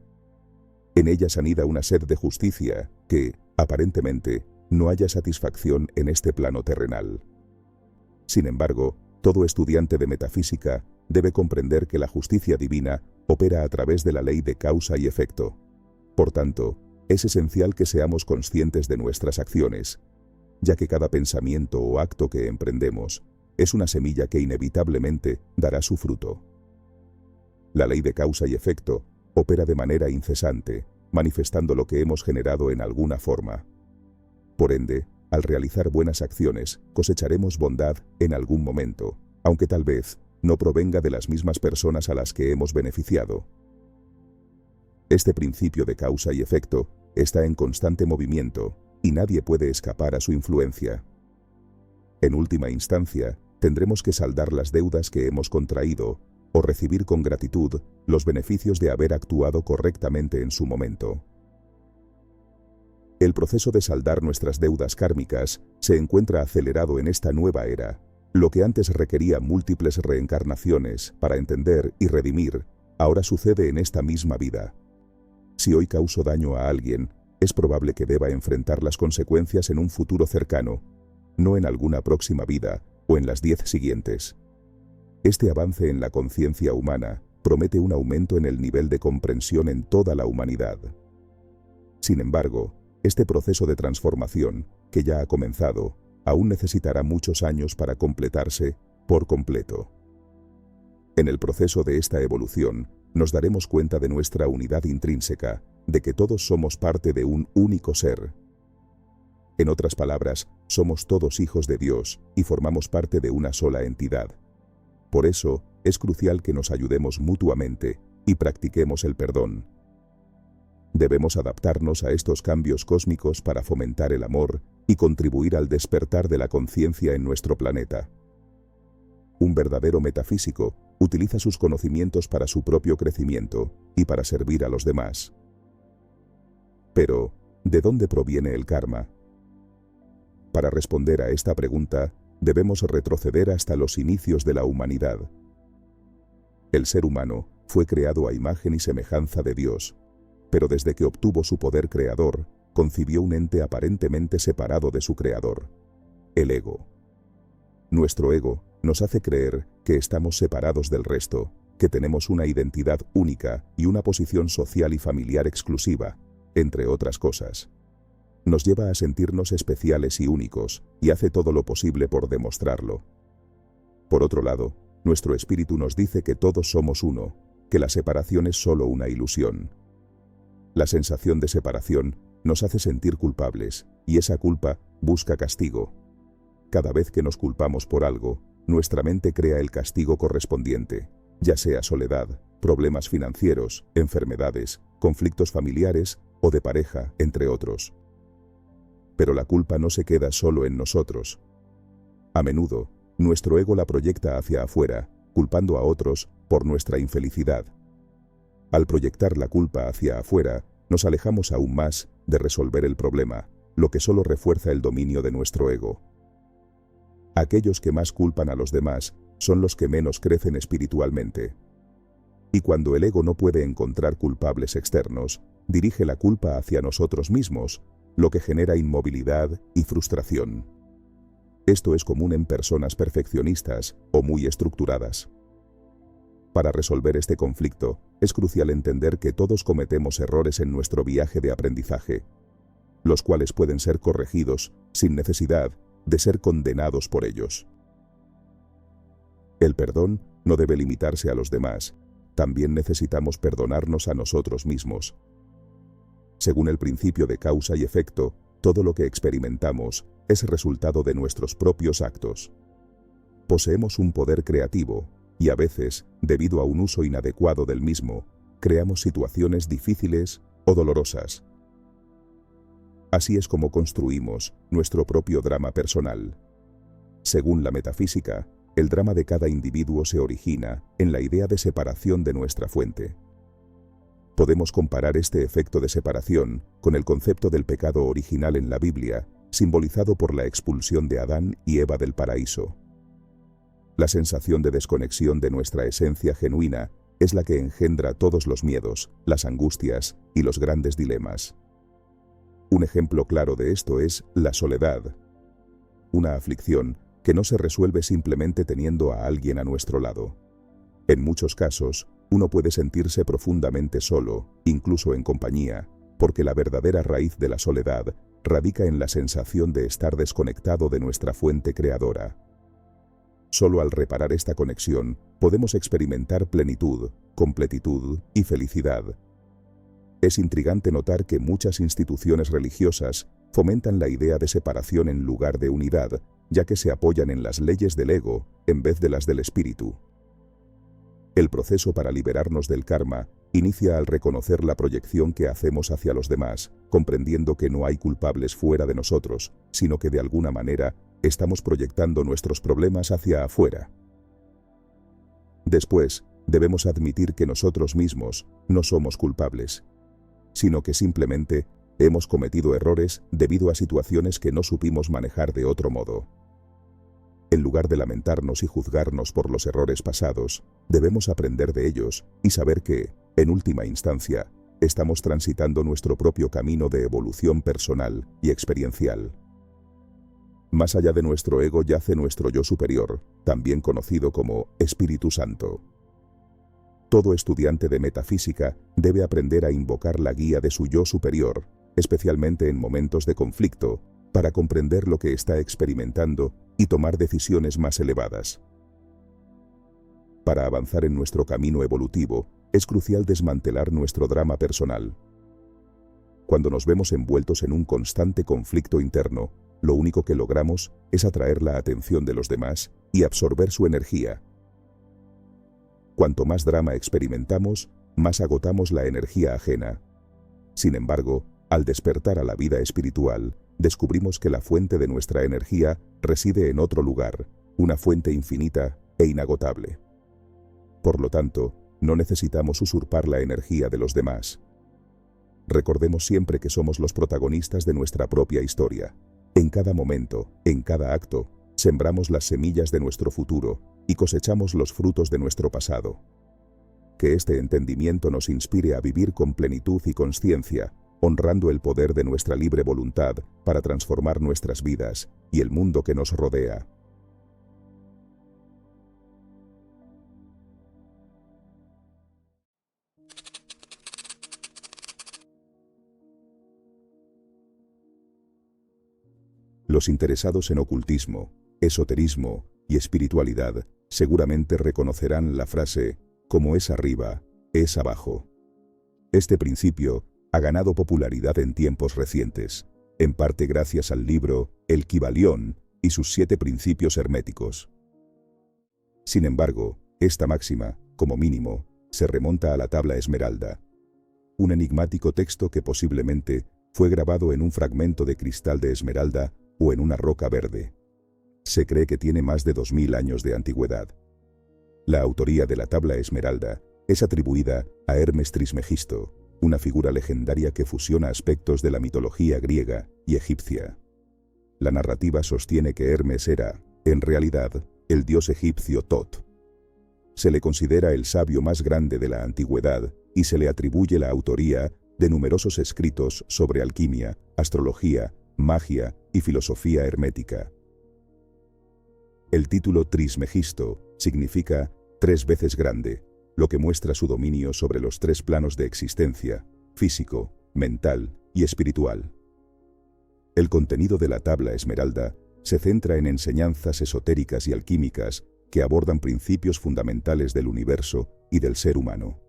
En ellas anida una sed de justicia que, aparentemente, no haya satisfacción en este plano terrenal. Sin embargo, todo estudiante de metafísica debe comprender que la justicia divina opera a través de la ley de causa y efecto. Por tanto, es esencial que seamos conscientes de nuestras acciones, ya que cada pensamiento o acto que emprendemos es una semilla que inevitablemente dará su fruto. La ley de causa y efecto opera de manera incesante, manifestando lo que hemos generado en alguna forma. Por ende, al realizar buenas acciones, cosecharemos bondad en algún momento, aunque tal vez no provenga de las mismas personas a las que hemos beneficiado. Este principio de causa y efecto está en constante movimiento y nadie puede escapar a su influencia. En última instancia, tendremos que saldar las deudas que hemos contraído o recibir con gratitud los beneficios de haber actuado correctamente en su momento. El proceso de saldar nuestras deudas kármicas se encuentra acelerado en esta nueva era. Lo que antes requería múltiples reencarnaciones para entender y redimir, ahora sucede en esta misma vida. Si hoy causo daño a alguien, es probable que deba enfrentar las consecuencias en un futuro cercano, no en alguna próxima vida o en las 10 siguientes. Este avance en la conciencia humana promete un aumento en el nivel de comprensión en toda la humanidad. Sin embargo, este proceso de transformación, que ya ha comenzado, aún necesitará muchos años para completarse por completo. En el proceso de esta evolución, nos daremos cuenta de nuestra unidad intrínseca, de que todos somos parte de un único ser. En otras palabras, somos todos hijos de Dios y formamos parte de una sola entidad. Por eso, es crucial que nos ayudemos mutuamente y practiquemos el perdón. Debemos adaptarnos a estos cambios cósmicos para fomentar el amor y contribuir al despertar de la conciencia en nuestro planeta. Un verdadero metafísico utiliza sus conocimientos para su propio crecimiento y para servir a los demás. Pero, ¿de dónde proviene el karma? Para responder a esta pregunta, debemos retroceder hasta los inicios de la humanidad. El ser humano fue creado a imagen y semejanza de Dios, pero desde que obtuvo su poder creador, concibió un ente aparentemente separado de su creador, el ego. Nuestro ego nos hace creer que estamos separados del resto, que tenemos una identidad única y una posición social y familiar exclusiva, entre otras cosas. Nos lleva a sentirnos especiales y únicos, y hace todo lo posible por demostrarlo. Por otro lado, nuestro espíritu nos dice que todos somos uno, que la separación es solo una ilusión. La sensación de separación nos hace sentir culpables, y esa culpa busca castigo. Cada vez que nos culpamos por algo, nuestra mente crea el castigo correspondiente, ya sea soledad, problemas financieros, enfermedades, conflictos familiares o de pareja, entre otros. Pero la culpa no se queda solo en nosotros. A menudo, nuestro ego la proyecta hacia afuera, culpando a otros por nuestra infelicidad. Al proyectar la culpa hacia afuera, nos alejamos aún más de resolver el problema, lo que solo refuerza el dominio de nuestro ego. Aquellos que más culpan a los demás son los que menos crecen espiritualmente. Y cuando el ego no puede encontrar culpables externos, dirige la culpa hacia nosotros mismos, lo que genera inmovilidad y frustración. Esto es común en personas perfeccionistas o muy estructuradas. Para resolver este conflicto, es crucial entender que todos cometemos errores en nuestro viaje de aprendizaje, los cuales pueden ser corregidos sin necesidad de ser condenados por ellos. El perdón no debe limitarse a los demás, también necesitamos perdonarnos a nosotros mismos. Según el principio de causa y efecto, todo lo que experimentamos es resultado de nuestros propios actos. Poseemos un poder creativo, y a veces, debido a un uso inadecuado del mismo, creamos situaciones difíciles o dolorosas. Así es como construimos nuestro propio drama personal. Según la metafísica, el drama de cada individuo se origina en la idea de separación de nuestra fuente. Podemos comparar este efecto de separación con el concepto del pecado original en la Biblia, simbolizado por la expulsión de Adán y Eva del paraíso. La sensación de desconexión de nuestra esencia genuina es la que engendra todos los miedos, las angustias y los grandes dilemas. Un ejemplo claro de esto es la soledad, una aflicción que no se resuelve simplemente teniendo a alguien a nuestro lado. En muchos casos, uno puede sentirse profundamente solo, incluso en compañía, porque la verdadera raíz de la soledad radica en la sensación de estar desconectado de nuestra fuente creadora. Solo al reparar esta conexión, podemos experimentar plenitud, completitud y felicidad. Es intrigante notar que muchas instituciones religiosas fomentan la idea de separación en lugar de unidad, ya que se apoyan en las leyes del ego en vez de las del espíritu. El proceso para liberarnos del karma inicia al reconocer la proyección que hacemos hacia los demás, comprendiendo que no hay culpables fuera de nosotros, sino que de alguna manera estamos proyectando nuestros problemas hacia afuera. Después, debemos admitir que nosotros mismos no somos culpables, sino que simplemente hemos cometido errores debido a situaciones que no supimos manejar de otro modo. En lugar de lamentarnos y juzgarnos por los errores pasados, debemos aprender de ellos y saber que, en última instancia, estamos transitando nuestro propio camino de evolución personal y experiencial. Más allá de nuestro ego yace nuestro yo superior, también conocido como Espíritu Santo. Todo estudiante de metafísica debe aprender a invocar la guía de su yo superior, especialmente en momentos de conflicto, para comprender lo que está experimentando y tomar decisiones más elevadas. Para avanzar en nuestro camino evolutivo, es crucial desmantelar nuestro drama personal. Cuando nos vemos envueltos en un constante conflicto interno, lo único que logramos es atraer la atención de los demás y absorber su energía. Cuanto más drama experimentamos, más agotamos la energía ajena. Sin embargo, al despertar a la vida espiritual, descubrimos que la fuente de nuestra energía reside en otro lugar, una fuente infinita e inagotable. Por lo tanto, no necesitamos usurpar la energía de los demás. Recordemos siempre que somos los protagonistas de nuestra propia historia. En cada momento, en cada acto, sembramos las semillas de nuestro futuro y cosechamos los frutos de nuestro pasado. Que este entendimiento nos inspire a vivir con plenitud y consciencia, honrando el poder de nuestra libre voluntad para transformar nuestras vidas y el mundo que nos rodea. Los interesados en ocultismo, esoterismo y espiritualidad seguramente reconocerán la frase «como es arriba, es abajo». Este principio ha ganado popularidad en tiempos recientes, en parte gracias al libro El Kybalión y sus 7 principios herméticos. Sin embargo, esta máxima, como mínimo, se remonta a la tabla esmeralda, un enigmático texto que posiblemente fue grabado en un fragmento de cristal de esmeralda o en una roca verde. Se cree que tiene más de 2000 años de antigüedad. La autoría de la tabla esmeralda es atribuida a Hermes Trismegisto, una figura legendaria que fusiona aspectos de la mitología griega y egipcia. La narrativa sostiene que Hermes era, en realidad, el dios egipcio Tot. Se le considera el sabio más grande de la antigüedad y se le atribuye la autoría de numerosos escritos sobre alquimia, astrología, magia y filosofía hermética. El título Trismegisto significa 3 veces grande, lo que muestra su dominio sobre los 3 planos de existencia, físico, mental y espiritual. El contenido de la tabla esmeralda se centra en enseñanzas esotéricas y alquímicas que abordan principios fundamentales del universo y del ser humano.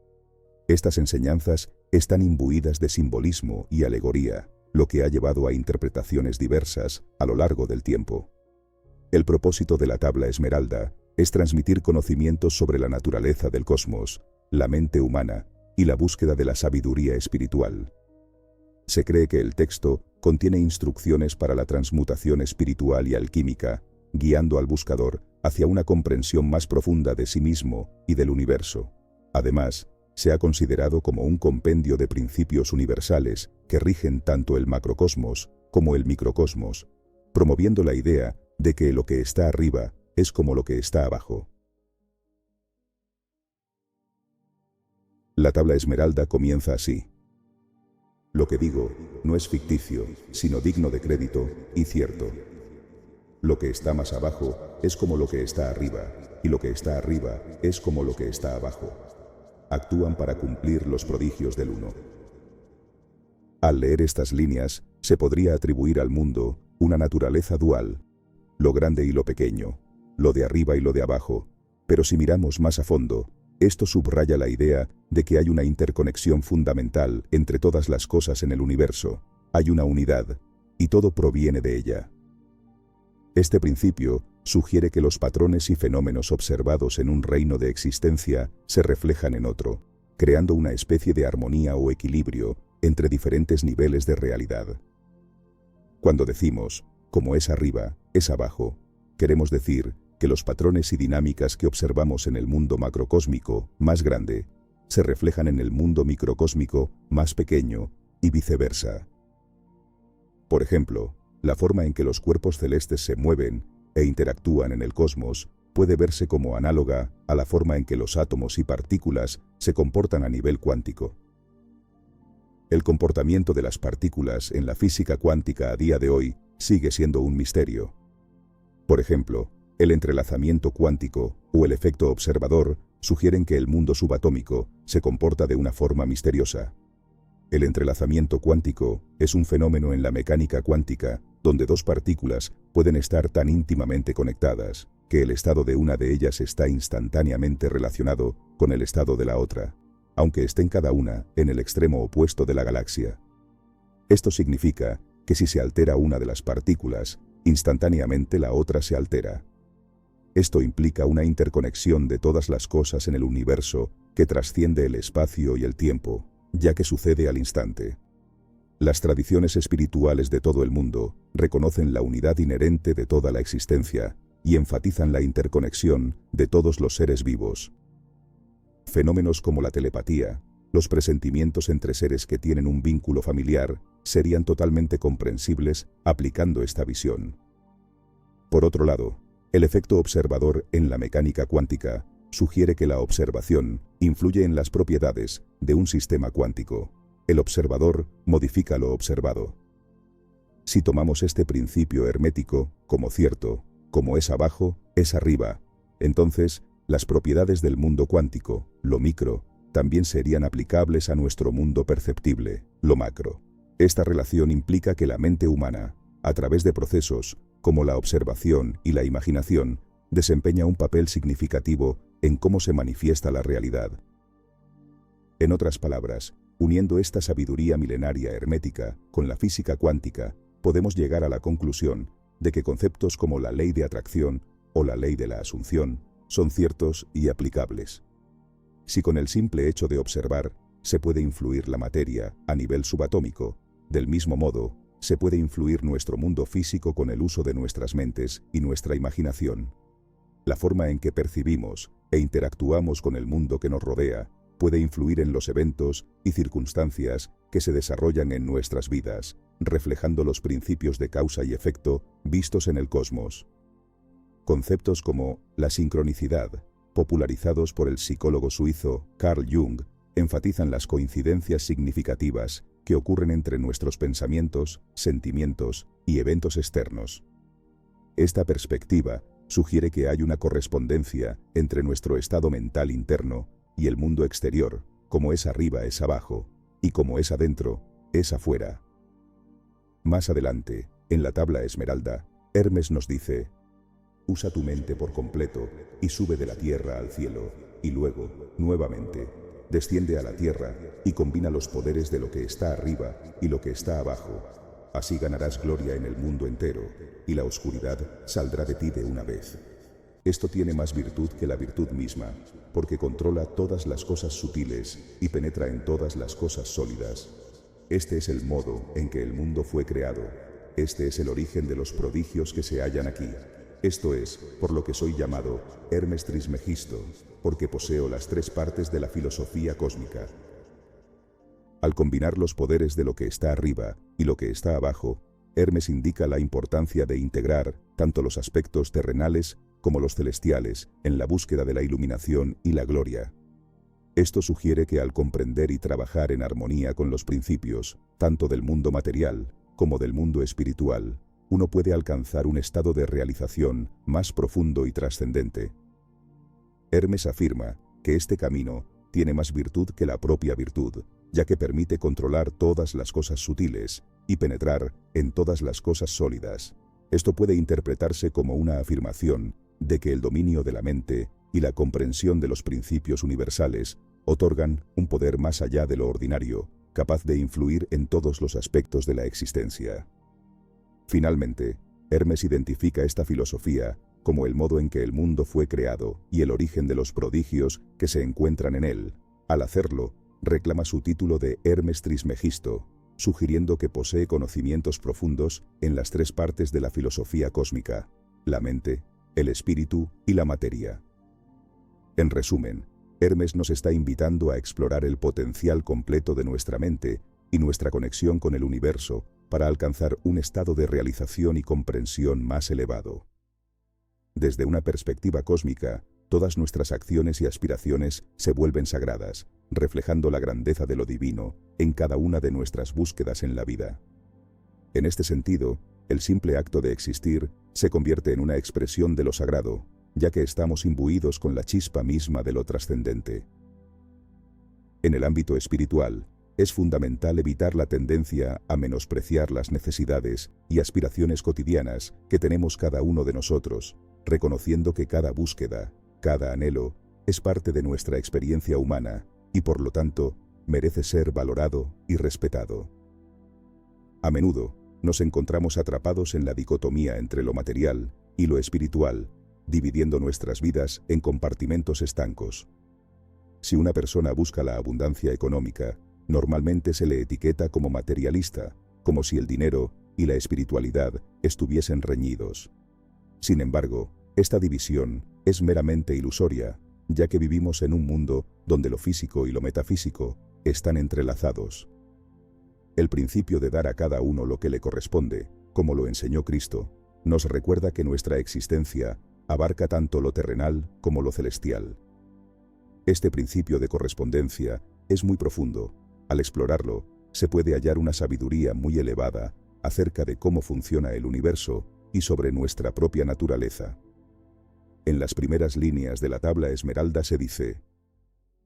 Estas enseñanzas están imbuidas de simbolismo y alegoría, lo que ha llevado a interpretaciones diversas a lo largo del tiempo. El propósito de la tabla esmeralda es transmitir conocimientos sobre la naturaleza del cosmos, la mente humana y la búsqueda de la sabiduría espiritual. Se cree que el texto contiene instrucciones para la transmutación espiritual y alquímica, guiando al buscador hacia una comprensión más profunda de sí mismo y del universo. Además, se ha considerado como un compendio de principios universales que rigen tanto el macrocosmos como el microcosmos, promoviendo la idea de que lo que está arriba es como lo que está abajo. La tabla esmeralda comienza así. Lo que digo no es ficticio, sino digno de crédito y cierto. Lo que está más abajo es como lo que está arriba, y lo que está arriba es como lo que está abajo. Actúan para cumplir los prodigios del uno. Al leer estas líneas, se podría atribuir al mundo una naturaleza dual, lo grande y lo pequeño, lo de arriba y lo de abajo, pero si miramos más a fondo, esto subraya la idea de que hay una interconexión fundamental entre todas las cosas en el universo, hay una unidad, y todo proviene de ella. Este principio sugiere que los patrones y fenómenos observados en un reino de existencia se reflejan en otro, creando una especie de armonía o equilibrio entre diferentes niveles de realidad. Cuando decimos, como es arriba, es abajo, queremos decir que los patrones y dinámicas que observamos en el mundo macrocósmico más grande se reflejan en el mundo microcósmico más pequeño y viceversa. Por ejemplo, la forma en que los cuerpos celestes se mueven e interactúan en el cosmos puede verse como análoga a la forma en que los átomos y partículas se comportan a nivel cuántico. El comportamiento de las partículas en la física cuántica a día de hoy sigue siendo un misterio. Por ejemplo, el entrelazamiento cuántico o el efecto observador sugieren que el mundo subatómico se comporta de una forma misteriosa. El entrelazamiento cuántico es un fenómeno en la mecánica cuántica donde dos partículas pueden estar tan íntimamente conectadas que el estado de una de ellas está instantáneamente relacionado con el estado de la otra, aunque estén cada una en el extremo opuesto de la galaxia. Esto significa que si se altera una de las partículas, instantáneamente la otra se altera. Esto implica una interconexión de todas las cosas en el universo que trasciende el espacio y el tiempo, ya que sucede al instante. Las tradiciones espirituales de todo el mundo reconocen la unidad inherente de toda la existencia y enfatizan la interconexión de todos los seres vivos. Fenómenos como la telepatía, los presentimientos entre seres que tienen un vínculo familiar, serían totalmente comprensibles aplicando esta visión. Por otro lado, el efecto observador en la mecánica cuántica sugiere que la observación influye en las propiedades de un sistema cuántico. El observador modifica lo observado. Si tomamos este principio hermético como cierto, como es abajo, es arriba, entonces las propiedades del mundo cuántico, lo micro, también serían aplicables a nuestro mundo perceptible, lo macro. Esta relación implica que la mente humana, a través de procesos como la observación y la imaginación, desempeña un papel significativo en cómo se manifiesta la realidad. En otras palabras, uniendo esta sabiduría milenaria hermética con la física cuántica, podemos llegar a la conclusión de que conceptos como la ley de atracción o la ley de la asunción son ciertos y aplicables. Si con el simple hecho de observar se puede influir la materia a nivel subatómico, del mismo modo, se puede influir nuestro mundo físico con el uso de nuestras mentes y nuestra imaginación. La forma en que percibimos e interactuamos con el mundo que nos rodea puede influir en los eventos y circunstancias que se desarrollan en nuestras vidas, reflejando los principios de causa y efecto vistos en el cosmos. Conceptos como la sincronicidad, popularizados por el psicólogo suizo Carl Jung, enfatizan las coincidencias significativas que ocurren entre nuestros pensamientos, sentimientos y eventos externos. Esta perspectiva sugiere que hay una correspondencia entre nuestro estado mental interno y el mundo exterior, como es arriba es abajo, y como es adentro, es afuera. Más adelante, en la tabla esmeralda, Hermes nos dice: usa tu mente por completo y sube de la tierra al cielo, y luego, nuevamente, desciende a la tierra y combina los poderes de lo que está arriba y lo que está abajo. Así ganarás gloria en el mundo entero, y la oscuridad saldrá de ti de una vez. Esto tiene más virtud que la virtud misma, porque controla todas las cosas sutiles y penetra en todas las cosas sólidas. Este es el modo en que el mundo fue creado. Este es el origen de los prodigios que se hallan aquí. Esto es, por lo que soy llamado Hermes Trismegisto, porque poseo las tres partes de la filosofía cósmica. Al combinar los poderes de lo que está arriba y lo que está abajo, Hermes indica la importancia de integrar tanto los aspectos terrenales como los celestiales en la búsqueda de la iluminación y la gloria. Esto sugiere que al comprender y trabajar en armonía con los principios, tanto del mundo material como del mundo espiritual, uno puede alcanzar un estado de realización más profundo y trascendente. Hermes afirma que este camino tiene más virtud que la propia virtud, ya que permite controlar todas las cosas sutiles y penetrar en todas las cosas sólidas. Esto puede interpretarse como una afirmación de que el dominio de la mente y la comprensión de los principios universales otorgan un poder más allá de lo ordinario, capaz de influir en todos los aspectos de la existencia. Finalmente, Hermes identifica esta filosofía como el modo en que el mundo fue creado y el origen de los prodigios que se encuentran en él. Al hacerlo, reclama su título de Hermes Trismegisto, sugiriendo que posee conocimientos profundos en las tres partes de la filosofía cósmica: la mente, el espíritu y la materia. En resumen, Hermes nos está invitando a explorar el potencial completo de nuestra mente y nuestra conexión con el universo para alcanzar un estado de realización y comprensión más elevado. Desde una perspectiva cósmica, todas nuestras acciones y aspiraciones se vuelven sagradas, reflejando la grandeza de lo divino en cada una de nuestras búsquedas en la vida. En este sentido, el simple acto de existir se convierte en una expresión de lo sagrado, ya que estamos imbuidos con la chispa misma de lo trascendente. En el ámbito espiritual, es fundamental evitar la tendencia a menospreciar las necesidades y aspiraciones cotidianas que tenemos cada uno de nosotros, reconociendo que cada búsqueda, cada anhelo, es parte de nuestra experiencia humana y por lo tanto merece ser valorado y respetado. A menudo, nos encontramos atrapados en la dicotomía entre lo material y lo espiritual, dividiendo nuestras vidas en compartimentos estancos. Si una persona busca la abundancia económica, normalmente se le etiqueta como materialista, como si el dinero y la espiritualidad estuviesen reñidos. Sin embargo, esta división es meramente ilusoria, ya que vivimos en un mundo donde lo físico y lo metafísico están entrelazados. El principio de dar a cada uno lo que le corresponde, como lo enseñó Cristo, nos recuerda que nuestra existencia abarca tanto lo terrenal como lo celestial. Este principio de correspondencia es muy profundo. Al explorarlo, se puede hallar una sabiduría muy elevada acerca de cómo funciona el universo y sobre nuestra propia naturaleza. En las primeras líneas de la tabla esmeralda se dice: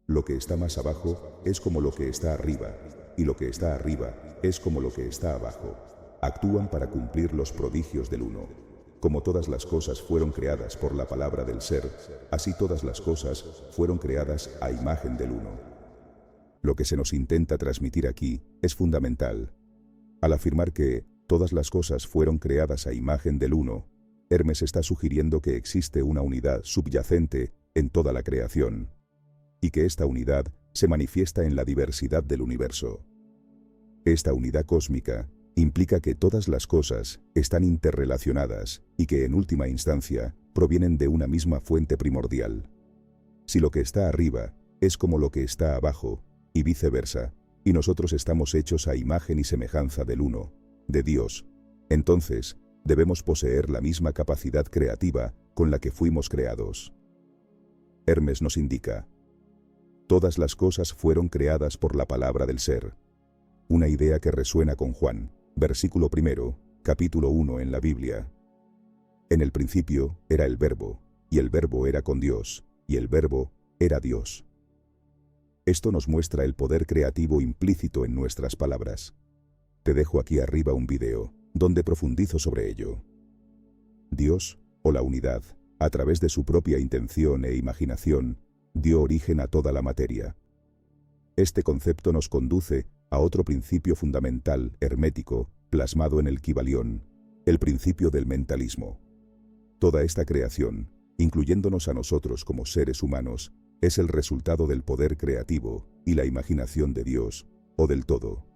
lo que está más abajo es como lo que está arriba, y lo que está arriba es como lo que está abajo. Actúan para cumplir los prodigios del Uno. Como todas las cosas fueron creadas por la palabra del Ser, así todas las cosas fueron creadas a imagen del Uno. Lo que se nos intenta transmitir aquí es fundamental. Al afirmar que todas las cosas fueron creadas a imagen del Uno, Hermes está sugiriendo que existe una unidad subyacente en toda la creación, y que esta unidad se manifiesta en la diversidad del universo. Esta unidad cósmica implica que todas las cosas están interrelacionadas y que en última instancia provienen de una misma fuente primordial. Si lo que está arriba es como lo que está abajo, y viceversa, y nosotros estamos hechos a imagen y semejanza del Uno, de Dios, entonces debemos poseer la misma capacidad creativa con la que fuimos creados. Hermes nos indica: todas las cosas fueron creadas por la palabra del Ser. Una idea que resuena con Juan, versículo 1, capítulo 1 en la Biblia. En el principio era el Verbo, y el Verbo era con Dios, y el Verbo era Dios. Esto nos muestra el poder creativo implícito en nuestras palabras. Te dejo aquí arriba un video, donde profundizo sobre ello. Dios, o la unidad, a través de su propia intención e imaginación, dio origen a toda la materia. Este concepto nos conduce a otro principio fundamental, hermético, plasmado en el Kybalión, el principio del mentalismo. Toda esta creación, incluyéndonos a nosotros como seres humanos, es el resultado del poder creativo y la imaginación de Dios, o del todo.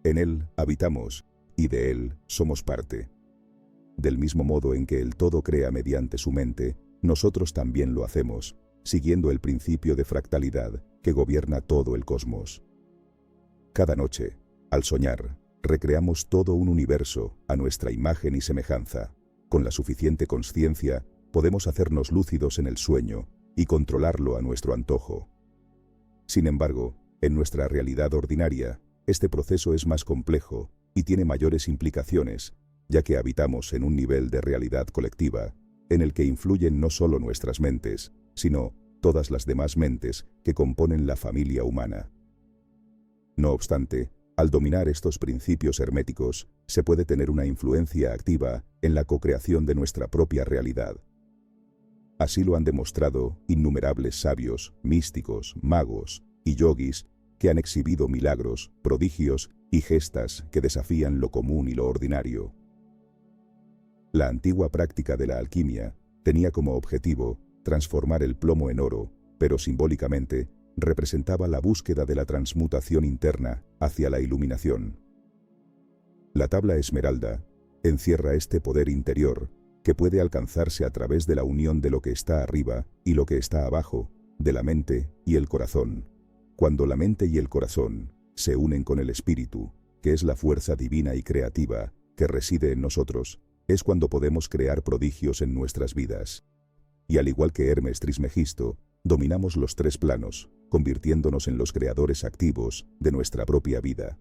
En Él habitamos, y de Él somos parte. Del mismo modo en que el todo crea mediante su mente, nosotros también lo hacemos, siguiendo el principio de fractalidad que gobierna todo el cosmos. Cada noche, al soñar, recreamos todo un universo a nuestra imagen y semejanza. Con la suficiente consciencia, podemos hacernos lúcidos en el sueño y controlarlo a nuestro antojo. Sin embargo, en nuestra realidad ordinaria, este proceso es más complejo y tiene mayores implicaciones, ya que habitamos en un nivel de realidad colectiva, en el que influyen no solo nuestras mentes, sino todas las demás mentes que componen la familia humana. No obstante, al dominar estos principios herméticos, se puede tener una influencia activa en la co-creación de nuestra propia realidad. Así lo han demostrado innumerables sabios, místicos, magos y yogis que han exhibido milagros, prodigios y gestas que desafían lo común y lo ordinario. La antigua práctica de la alquimia tenía como objetivo transformar el plomo en oro, pero simbólicamente representaba la búsqueda de la transmutación interna hacia la iluminación. La tabla esmeralda encierra este poder interior que puede alcanzarse a través de la unión de lo que está arriba y lo que está abajo, de la mente y el corazón. Cuando la mente y el corazón se unen con el espíritu, que es la fuerza divina y creativa que reside en nosotros, es cuando podemos crear prodigios en nuestras vidas. Y al igual que Hermes Trismegisto, dominamos los tres planos, convirtiéndonos en los creadores activos de nuestra propia vida.